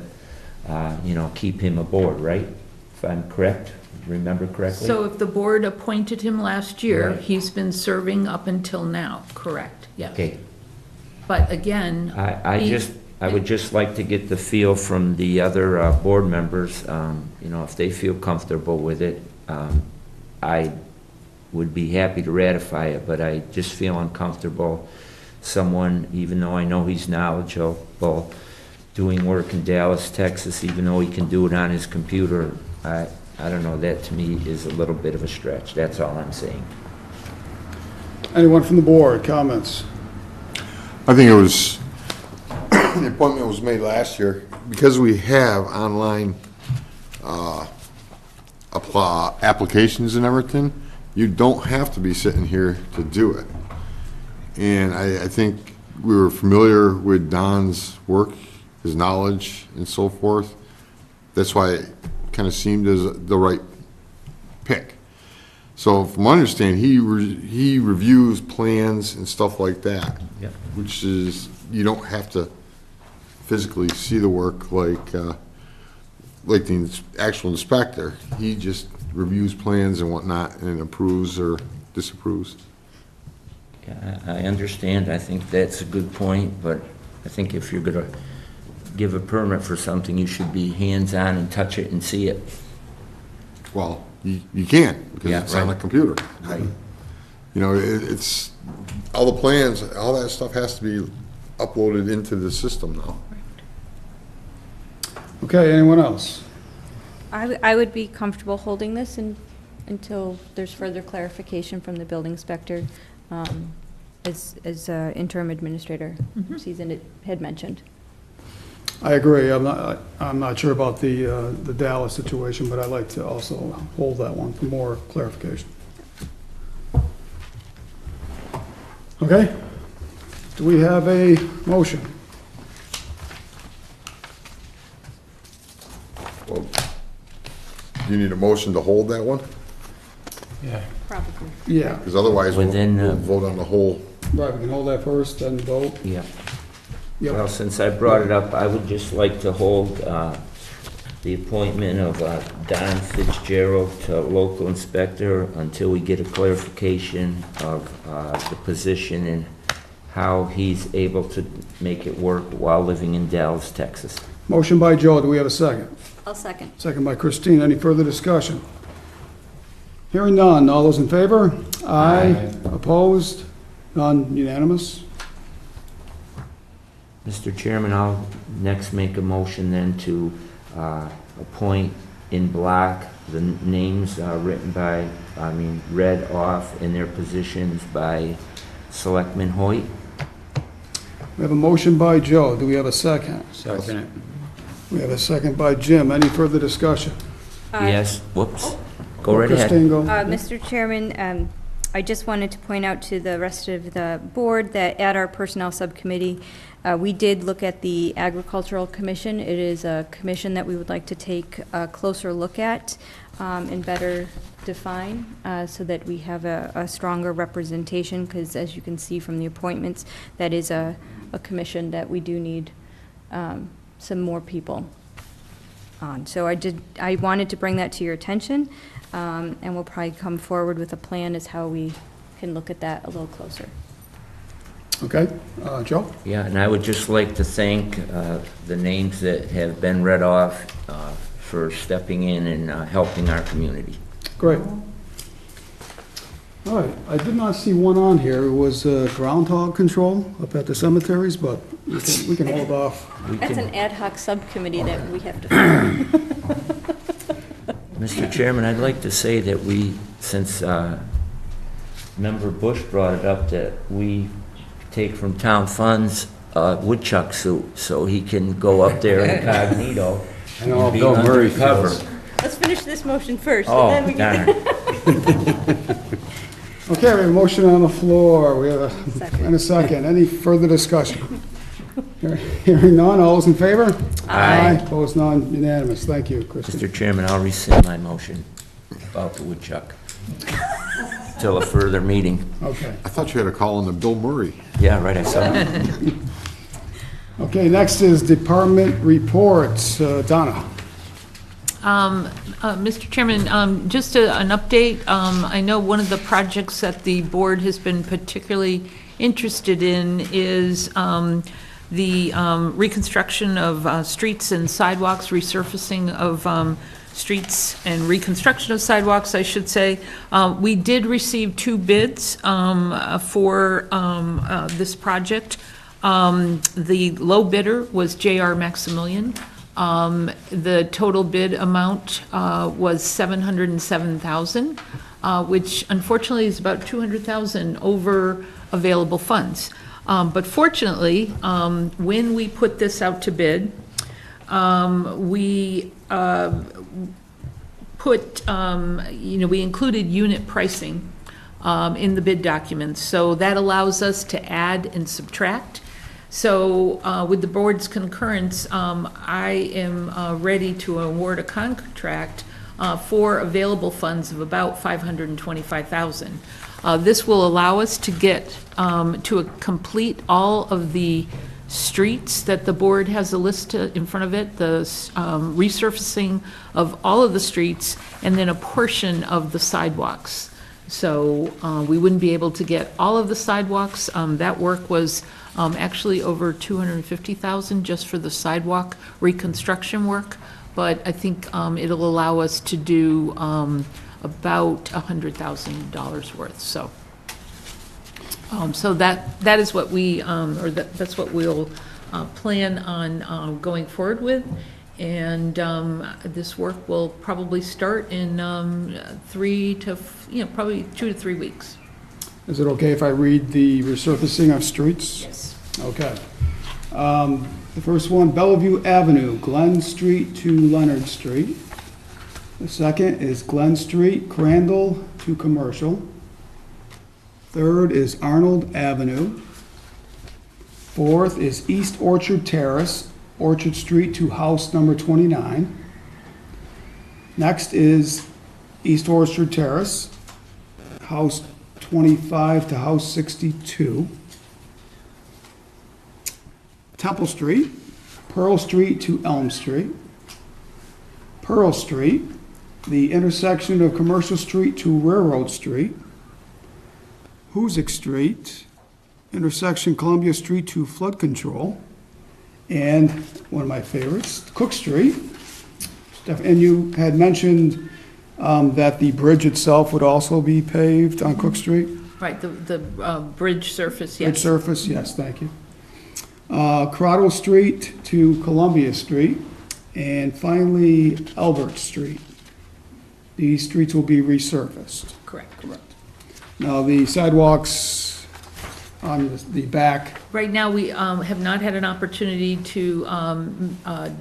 you know, keep him aboard, right? If I'm correct, remember correctly? So if the board appointed him last year, Right. he's been serving up until now, correct? Yes. Okay. But again. I would just like to get the feel from the other board members, you know, if they feel comfortable with it. I would be happy to ratify it, but I just feel uncomfortable. Someone, even though I know he's knowledgeable, doing work in Dallas, Texas, even though he can do it on his computer, I don't know, that to me is a little bit of a stretch. That's all I'm saying. Anyone from the board, comments? I think it was, the appointment was made last year, because we have online applications and everything, you don't have to be sitting here to do it. And I think we were familiar with Don's work, his knowledge and so forth. That's why it kind of seemed as the right pick. So from my understanding, he reviews plans and stuff like that. Yep. Which is, you don't have to physically see the work like the actual inspector. He just reviews plans and whatnot and approves or disapproves. Yeah, I understand. I think that's a good point, but I think if you're going to give a permit for something, you should be hands-on and touch it and see it. Well, you can't, because Yeah, it's on a right. computer. Right. You know, it's, all the plans, all that stuff has to be uploaded into the system now. Okay, anyone else? I would be comfortable holding this until there's further clarification from the building inspector, as interim administrator Season had mentioned. I agree. I'm not sure about the Dallas situation, but I'd like to also hold that one for more clarification. Okay? Do we have a motion? Well, do you need a motion to hold that one? Probably. Yeah. Because otherwise, we'll Within, vote on the whole. Right, we can hold that first, then vote. Yeah. Yep. Well, since I brought it up, I would just like to hold the appointment of Don Fitzgerald to local inspector until we get a clarification of the position and how he's able to make it work while living in Dallas, Texas. Motion by Joe, do we have a second? I'll second. Second by Christine, any further discussion? Hearing none, all those in favor? Aye. Opposed? None, unanimous? Mr. Chairman, I'll next make a motion then to appoint in block the names read off in their positions by Selectman Hoyt. We have a motion by Joe, do we have a second? Second. We have a second by Jim, any further discussion? Yes, whoops, go right ahead. Christine, go. Mr. Chairman, I just wanted to point out to the rest of the board that at our Personnel Subcommittee, we did look at the Agricultural Commission. It is a commission that we would like to take a closer look at and better define so that we have a stronger representation, because as you can see from the appointments, that is a commission that we do need some more people on. So I wanted to bring that to your attention, and we'll probably come forward with a plan as how we can look at that a little closer. Okay, Joe? Yeah, and I would just like to thank the names that have been read off for stepping in and helping our community. Great. All right, I did not see one on here. It was groundhog control up at the cemeteries, but we can hold off. That's an ad hoc subcommittee that we have to follow. Mr. Chairman, I'd like to say that since Member Bush brought it up, that we take from town funds a woodchuck suit so he can go up there incognito I know and be Bill Murray undercover. feels. Let's finish this motion first, Oh, and then we darn. can... Okay, we have a motion on the floor. We have a, Second. and a second. Any further discussion? Hearing none, all those in favor? Aye. Opposed, none, unanimous. Thank you, Kristen. Mr. Chairman, I'll rescind my motion about the woodchuck till a further meeting. Okay. I thought you had a call on the Bill Murray. Yeah, right, I saw it. Okay, next is department reports. Donna? Mr. Chairman, just an update. I know one of the projects that the board has been particularly interested in is the reconstruction of streets and sidewalks, resurfacing of streets and reconstruction of sidewalks, I should say. We did receive 2 bids for this project. The low bidder was J.R. Maximilian. The total bid amount was $707,000, which unfortunately is about $200,000 over available funds. But fortunately, when we put this out to bid, we we included unit pricing in the bid documents. So that allows us to add and subtract. So with the board's concurrence, I am ready to award a contract for available funds of about $525,000. This will allow us to get to complete all of the streets that the board has a list in front of it, the resurfacing of all of the streets, and then a portion of the sidewalks. So we wouldn't be able to get all of the sidewalks. That work was actually over $250,000 just for the sidewalk reconstruction work, but I think it'll allow us to do about $100,000 worth. So, so that is what we, that's what we'll plan on going forward with. And this work will probably start in probably 2 to 3 weeks. Is it okay if I read the resurfacing of streets? Yes. Okay. The first one, Bellevue Avenue, Glen Street to Leonard Street. The second is Glen Street, Crandall to Commercial. Third is Arnold Avenue. Fourth is East Orchard Terrace, Orchard Street to house number 29. Next is East Orchard Terrace, house 25 to house 62. Temple Street, Pearl Street to Elm Street. Pearl Street, the intersection of Commercial Street to Railroad Street. Hoosick Street, intersection Columbia Street to flood control. And one of my favorites, Cook Street. And you had mentioned that the bridge itself would also be paved on Cook Street? Right, the bridge surface, yes. Bridge surface, yes, thank you. Corrado Street to Columbia Street. And finally, Albert Street. These streets will be resurfaced. Correct. Now, the sidewalks on the back, Right now, we have not had an opportunity to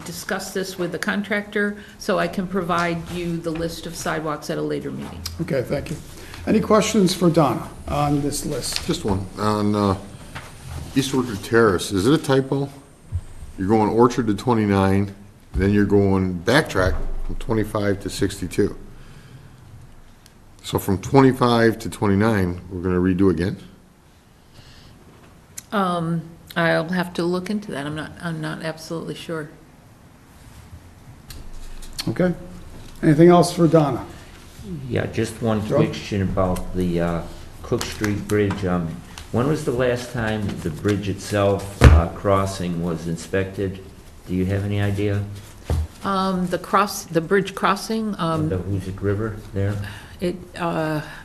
discuss this with the contractor, so I can provide you the list of sidewalks at a later meeting. okay, thank you. Any questions for Donna on this list? Just one. On East Orchard Terrace, is it a typo? You're going Orchard to 29, then you're going backtrack from 25 to 62. So from 25 to 29, we're going to redo again? I'll have to look into that. I'm not absolutely sure. Okay. Anything else for Donna? Yeah, just one Joe? question about the Cook Street Bridge. When was the last time the bridge itself, crossing, was inspected? Do you have any idea? The bridge crossing, The Hoosick River there?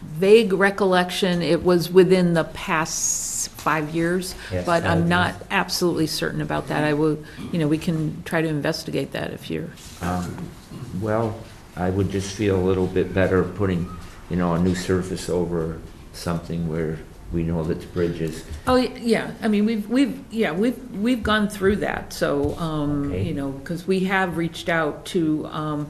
vague recollection, it was within the past 5 years, Past but 5 I'm not years. absolutely certain about that. I will, we can try to investigate that if you're, Well, I would just feel a little bit better putting, you know, a new surface over something where we know that the bridge is. Oh, yeah, I mean, we've gone through that, so, Okay. you know, because we have reached out to,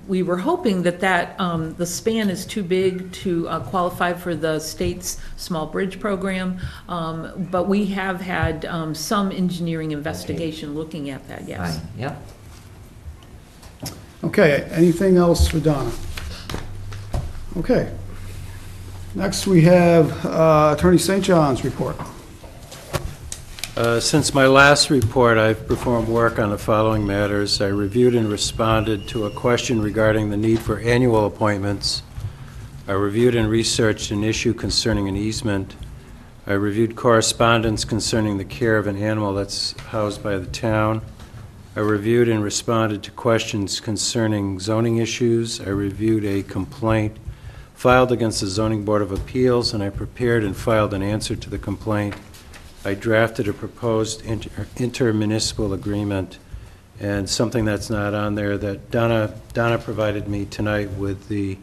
we were hoping that the span is too big to qualify for the state's small bridge program, but we have had some engineering investigation looking at that, yes. Fine, yep. Okay, anything else for Donna? Okay. Next, we have Attorney St. John's report. Since my last report, I've performed work on the following matters. I reviewed and responded to a question regarding the need for annual appointments. I reviewed and researched an issue concerning an easement. I reviewed correspondence concerning the care of an animal that's housed by the town. I reviewed and responded to questions concerning zoning issues. I reviewed a complaint filed against the Zoning Board of Appeals, and I prepared and filed an answer to the complaint. I drafted a proposed intermunicipal agreement, and something that's not on there that Donna provided me tonight with the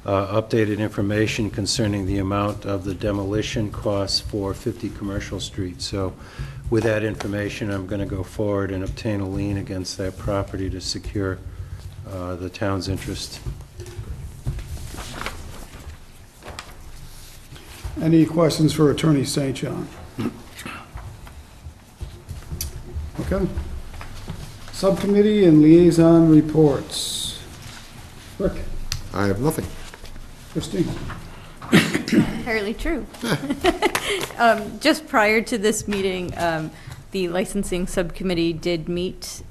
updated information concerning the amount of the demolition costs for 50 Commercial Street. So with that information, I'm going to go forward and obtain a lien against that property to secure the town's interest. Any questions for Attorney St. John? Okay. Subcommittee and liaison reports. Rick? I have nothing. Christine? Entirely true. Just prior to this meeting, the licensing subcommittee did meet.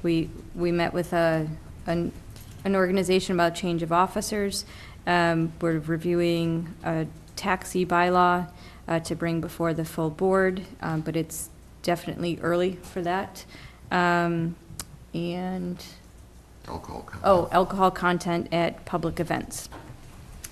We met with an organization about change of officers. We're reviewing a taxi bylaw to bring before the full board, but it's definitely early for that. And Alcohol content. oh, alcohol content at public events.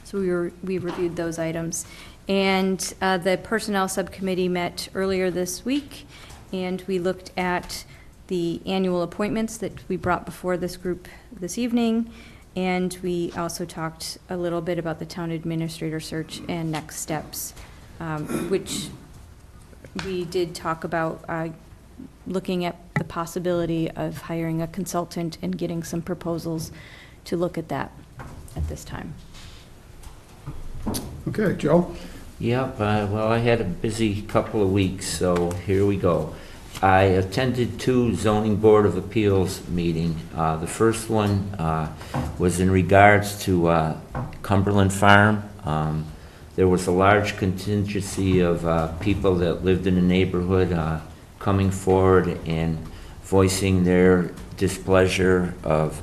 So we reviewed those items. And the Personnel Subcommittee met earlier this week, and we looked at the annual appointments that we brought before this group this evening, and we also talked a little bit about the town administrator search and next steps, which we did talk about looking at the possibility of hiring a consultant and getting some proposals to look at that at this time. Okay, Joe? Yep, well, I had a busy couple of weeks, so here we go. I attended 2 Zoning Board of Appeals meetings. The first one was in regards to Cumberland Farm. There was a large contingency of people that lived in the neighborhood coming forward and voicing their displeasure of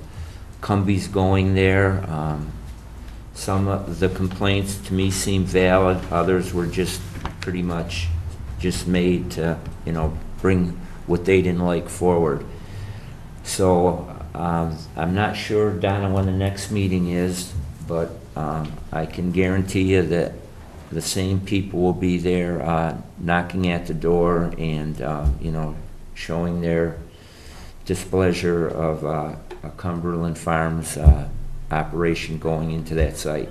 Cumbies going there. Some of the complaints to me seemed valid, others were just pretty much just made to, you know, bring what they didn't like forward. So I'm not sure, Donna, when the next meeting is, but I can guarantee you that the same people will be there knocking at the door and, you know, showing their displeasure of a Cumberland Farms operation going into that site.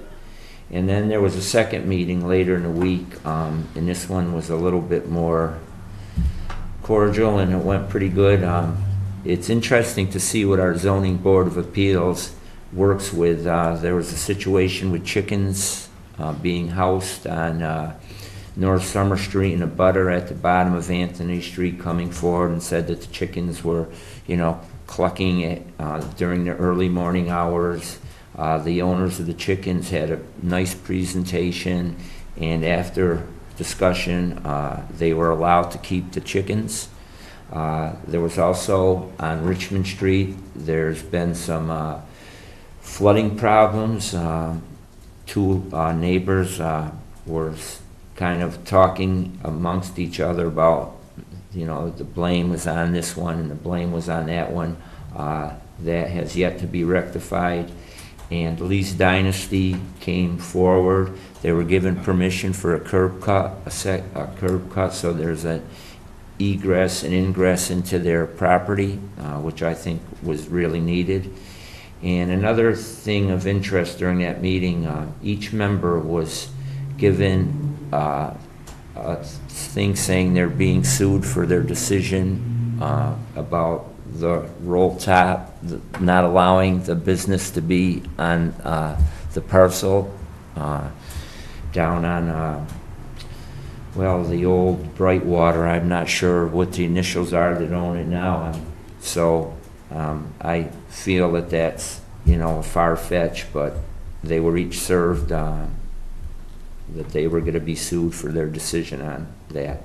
And then there was a second meeting later in the week, and this one was a little bit more cordial, and it went pretty good. It's interesting to see what our Zoning Board of Appeals works with. There was a situation with chickens being housed on North Summer Street, and a butter at the bottom of Anthony Street coming forward and said that the chickens were, you know, clucking it during the early morning hours. The owners of the chickens had a nice presentation, and after discussion, they were allowed to keep the chickens. There was also on Richmond Street, there's been some flooding problems. 2 neighbors were kind of talking amongst each other about, you know, the blame was on this one and the blame was on that one. That has yet to be rectified. And Lee's Dynasty came forward. They were given permission for a curb cut, so there's an egress and ingress into their property, which I think was really needed. And another thing of interest during that meeting, each member was given a thing saying they're being sued for their decision about the roll top, not allowing the business to be on the parcel down on, well, the old Brightwater. I'm not sure what the initials are that own it now. So I feel that that's, far-fetched, but they were each served that they were going to be sued for their decision on that.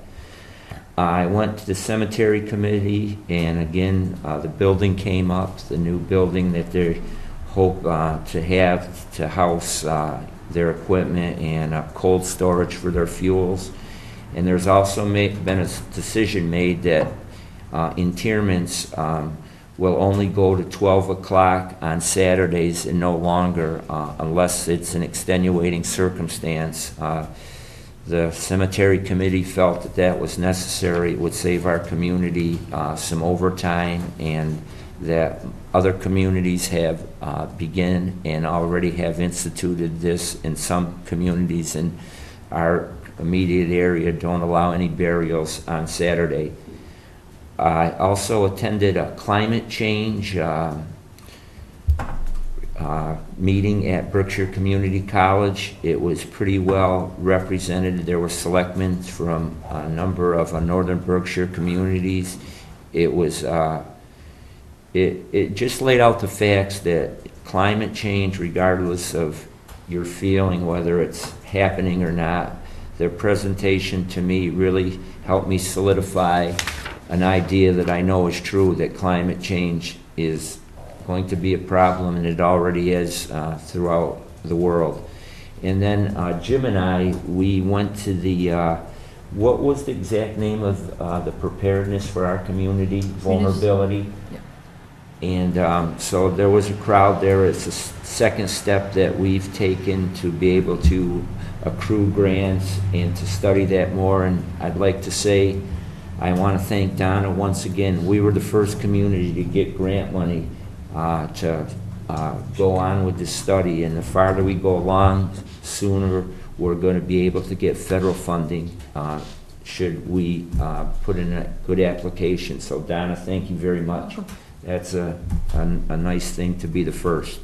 I went to the cemetery committee, and again, the building came up, the new building that they hope to have to house their equipment and cold storage for their fuels. And there's also been a decision made that interments will only go to 12 o'clock on Saturdays and no longer unless it's an extenuating circumstance. The cemetery committee felt that that was necessary. It would save our community some overtime, and that other communities have begun and already have instituted this in some communities in our immediate area don't allow any burials on Saturday. I also attended a climate change meeting at Berkshire Community College. It was pretty well represented. There were selectmen from a number of northern Berkshire communities. It was it just laid out the facts that climate change, regardless of your feeling whether it's happening or not, their presentation to me really helped me solidify an idea that I know is true, that climate change is going to be a problem, and it already is throughout the world. And then Jim and I, we went to the, what was the exact name of the preparedness for our community? Vulnerability. Yeah. And so there was a crowd there. It's a second step that we've taken to be able to accrue grants and to study that more. And I'd like to say, I want to thank Donna once again. We were the first community to get grant money to go on with this study, and the farther we go along, sooner we're going to be able to get federal funding should we put in a good application. So Donna, thank you very much. That's a nice thing to be the first.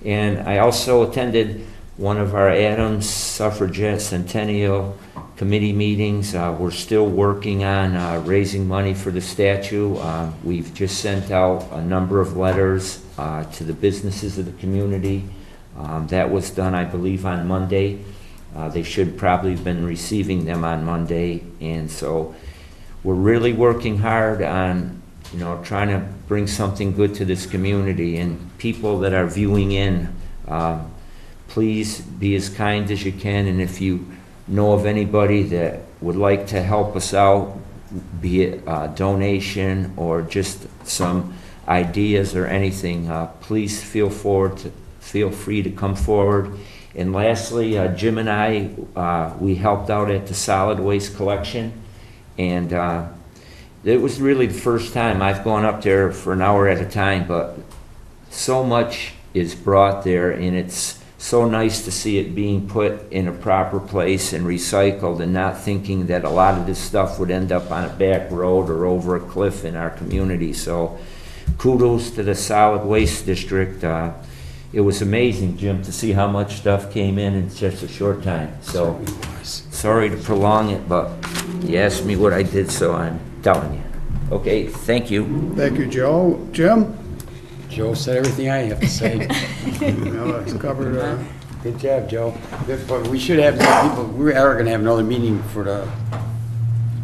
And I also attended one of our Adams Suffragette Centennial Committee meetings. We're still working on raising money for the statue. We've just sent out a number of letters to the businesses of the community. That was done, I believe, on Monday. They should probably have been receiving them on Monday. And so we're really working hard on trying to bring something good to this community. And people that are viewing in, please be as kind as you can, and if you know of anybody that would like to help us out, be it a donation or just some ideas or anything, please feel free to come forward. And lastly, Jim and I, we helped out at the solid waste collection, and it was really the first time I've gone up there for an hour at a time, but so much is brought there, and it's so nice to see it being put in a proper place and recycled, and not thinking that a lot of this stuff would end up on a back road or over a cliff in our community. So kudos to the solid waste district. It was amazing, Jim, to see how much stuff came in just a short time. So sorry to prolong it, but you asked me what I did, so I'm telling you. Okay, thank you. Thank you, Joe. Jim? Joe said everything I have to say. It's covered. Good job, Joe. But we should have more people. We are going to have another meeting for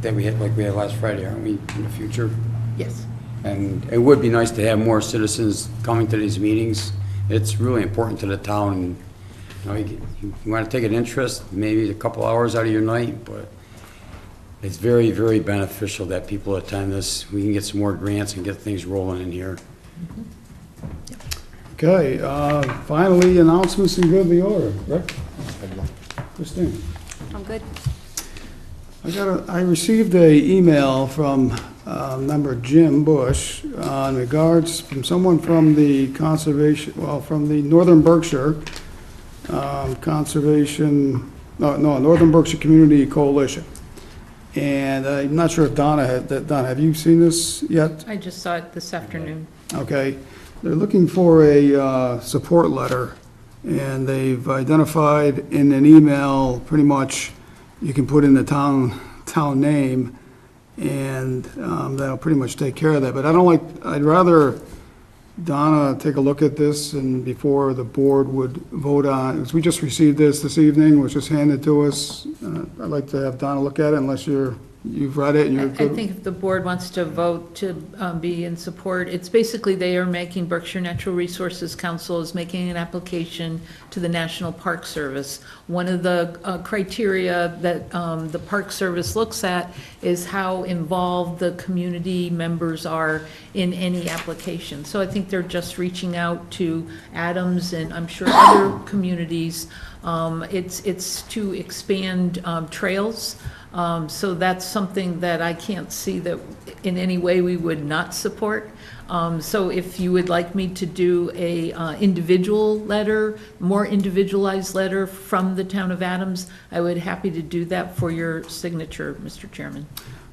that we had last Friday, aren't we, in the future? Yes. And it would be nice to have more citizens coming to these meetings. It's really important to the town. You want to take an interest, maybe a couple hours out of your night, but it's very, very beneficial that people attend this. We can get some more grants and get things rolling in here. Okay, finally, announcements in good order. Rick? Christine? I'm good. I received an email from member Jim Bush in regards from someone from the conservation, well, from the Northern Berkshire Conservation, Northern Berkshire Community Coalition. And I'm not sure if Donna, have you seen this yet? I just saw it this afternoon. Okay. They're looking for a support letter, and they've identified in an email, pretty much, you can put in the town name, and that'll pretty much take care of that. But I'd rather Donna take a look at this and before the board would vote on, because we just received this evening, was just handed to us. I'd like to have Donna look at it unless you've read it and you're I good. think if the board wants to vote to be in support, it's basically they are making, Berkshire Natural Resources Council is making an application to the National Park Service. One of the criteria that the Park Service looks at is how involved the community members are in any application. So I think they're just reaching out to Adams and I'm sure other communities. It's to expand trails. So that's something that I can't see that in any way we would not support. So if you would like me to do a individual letter, more individualized letter from the town of Adams, I would happy to do that for your signature, Mr. Chairman.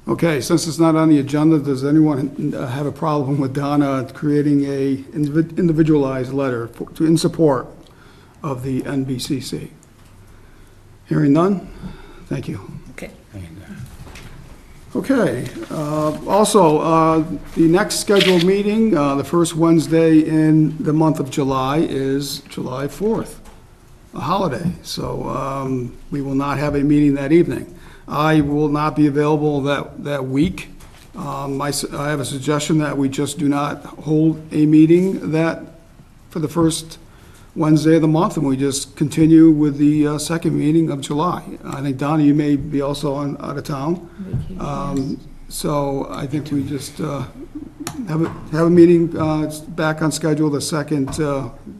Okay, since it's not on the agenda, does anyone have a problem with Donna creating a individualized letter in support of the NBCC? Hearing none? Thank you. Okay. Okay, also, the next scheduled meeting, the first Wednesday in the month of July is July 4th, a holiday. So we will not have a meeting that evening. I will not be available that week. I have a suggestion that we just do not hold a meeting for the first Wednesday of the month, and we just continue with the second meeting of July. I think, Donna, you may be also out of town. So I think we just have a meeting back on schedule the second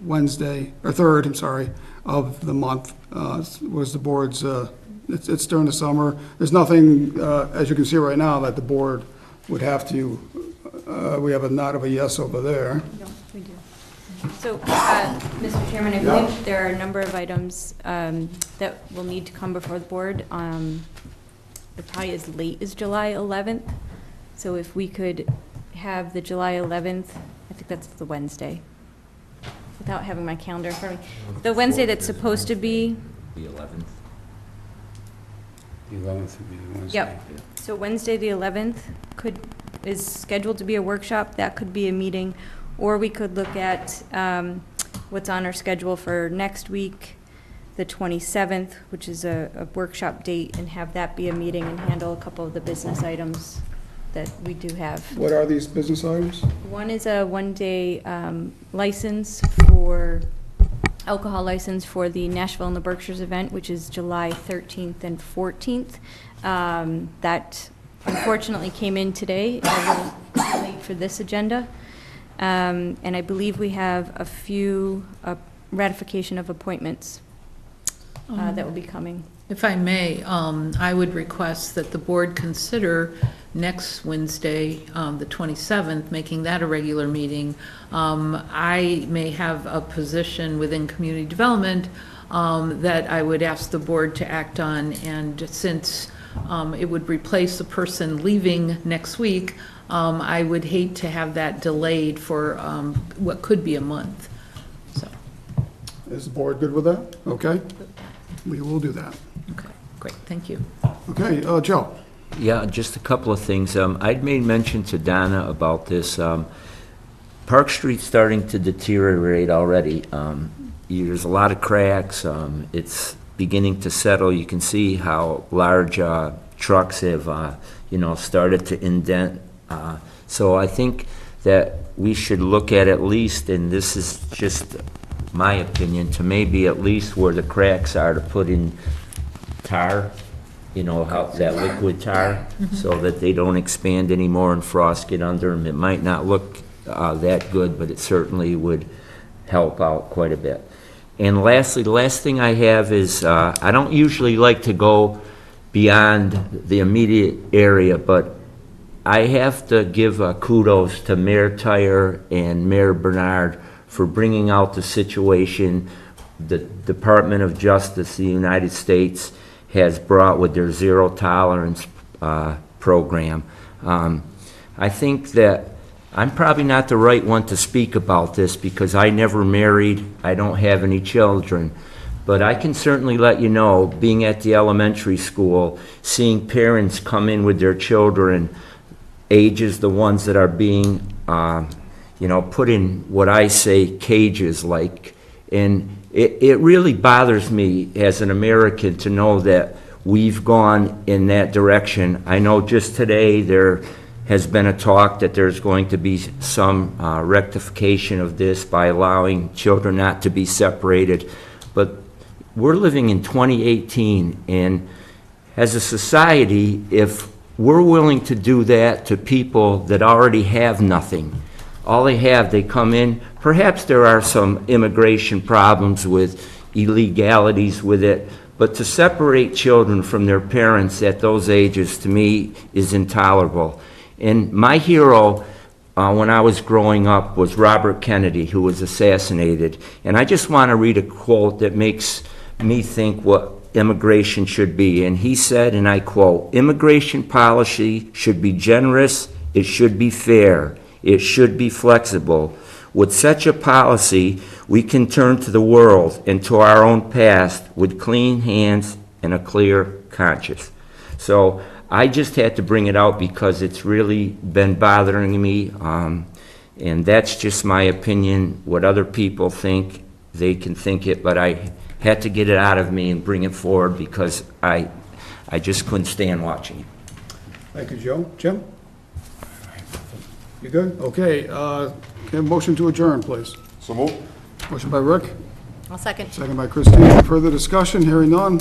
Wednesday, or third, I'm sorry, of the month. Was the board's, it's during the summer. There's nothing, as you can see right now, that the board would have to, we have a nod of a yes over there. We do. So, Mr. Chairman, I believe there are a number of items that will need to come before the board. Probably as late as July 11th. So if we could have the July 11th, I think that's the Wednesday, without having my calendar in front of me. The Wednesday that's supposed to be. The 11th. The 11th would be the Wednesday. Yep. So Wednesday, the 11th is scheduled to be a workshop. That could be a meeting. Or we could look at what's on our schedule for next week, the 27th, which is a workshop date, and have that be a meeting and handle a couple of the business items that we do have. What are these business items? One is a one-day alcohol license for the Nashville and the Berkshires event, which is July 13th and 14th. That unfortunately came in today, a little late for this agenda. And I believe we have a few ratification of appointments that will be coming. If I may, I would request that the board consider next Wednesday, the 27th, making that a regular meeting. I may have a position within community development that I would ask the board to act on, and since it would replace the person leaving next week, I would hate to have that delayed for what could be a month. So. Is the board good with that? Okay, we will do that. Okay, great, thank you. Okay, Joe. Yeah, just a couple of things. I'd made mention to Donna about this. Park Street's starting to deteriorate already. There's a lot of cracks. It's beginning to settle. You can see how large trucks have, started to indent. So I think that we should look at least, and this is just my opinion, to maybe at least where the cracks are to put in tar, how that liquid tar, so that they don't expand anymore and frost get under them. It might not look that good, but it certainly would help out quite a bit. And lastly, the last thing I have is I don't usually like to go beyond the immediate area, but I have to give kudos to Mayor Tyre and Mayor Bernard for bringing out the situation the Department of Justice of the United States has brought with their zero tolerance program. I think that I'm probably not the right one to speak about this because I never married, I don't have any children. But I can certainly let you know, being at the elementary school, seeing parents come in with their children, ages the ones that are being, put in what I say cages like. And it really bothers me as an American to know that we've gone in that direction. I know just today there has been a talk that there's going to be some rectification of this by allowing children not to be separated. But we're living in 2018, and as a society, if we're willing to do that to people that already have nothing, all they have, they come in, perhaps there are some immigration problems with illegalities with it, but to separate children from their parents at those ages, to me, is intolerable. And my hero, when I was growing up, was Robert Kennedy, who was assassinated. And I just want to read a quote that makes me think what immigration should be. And he said, and I quote, "Immigration policy should be generous, it should be fair, it should be flexible. With such a policy, we can turn to the world and to our own past with clean hands and a clear conscience." So I just had to bring it out because it's really been bothering me. And that's just my opinion. What other people think, they can think it, but I had to get it out of me and bring it forward because I just couldn't stand watching it. Thank you, Joe. Jim? You good? Okay, can I have a motion to adjourn, please? So move. Motion by Rick, I'll second. second by Christine. Further discussion? Hearing none.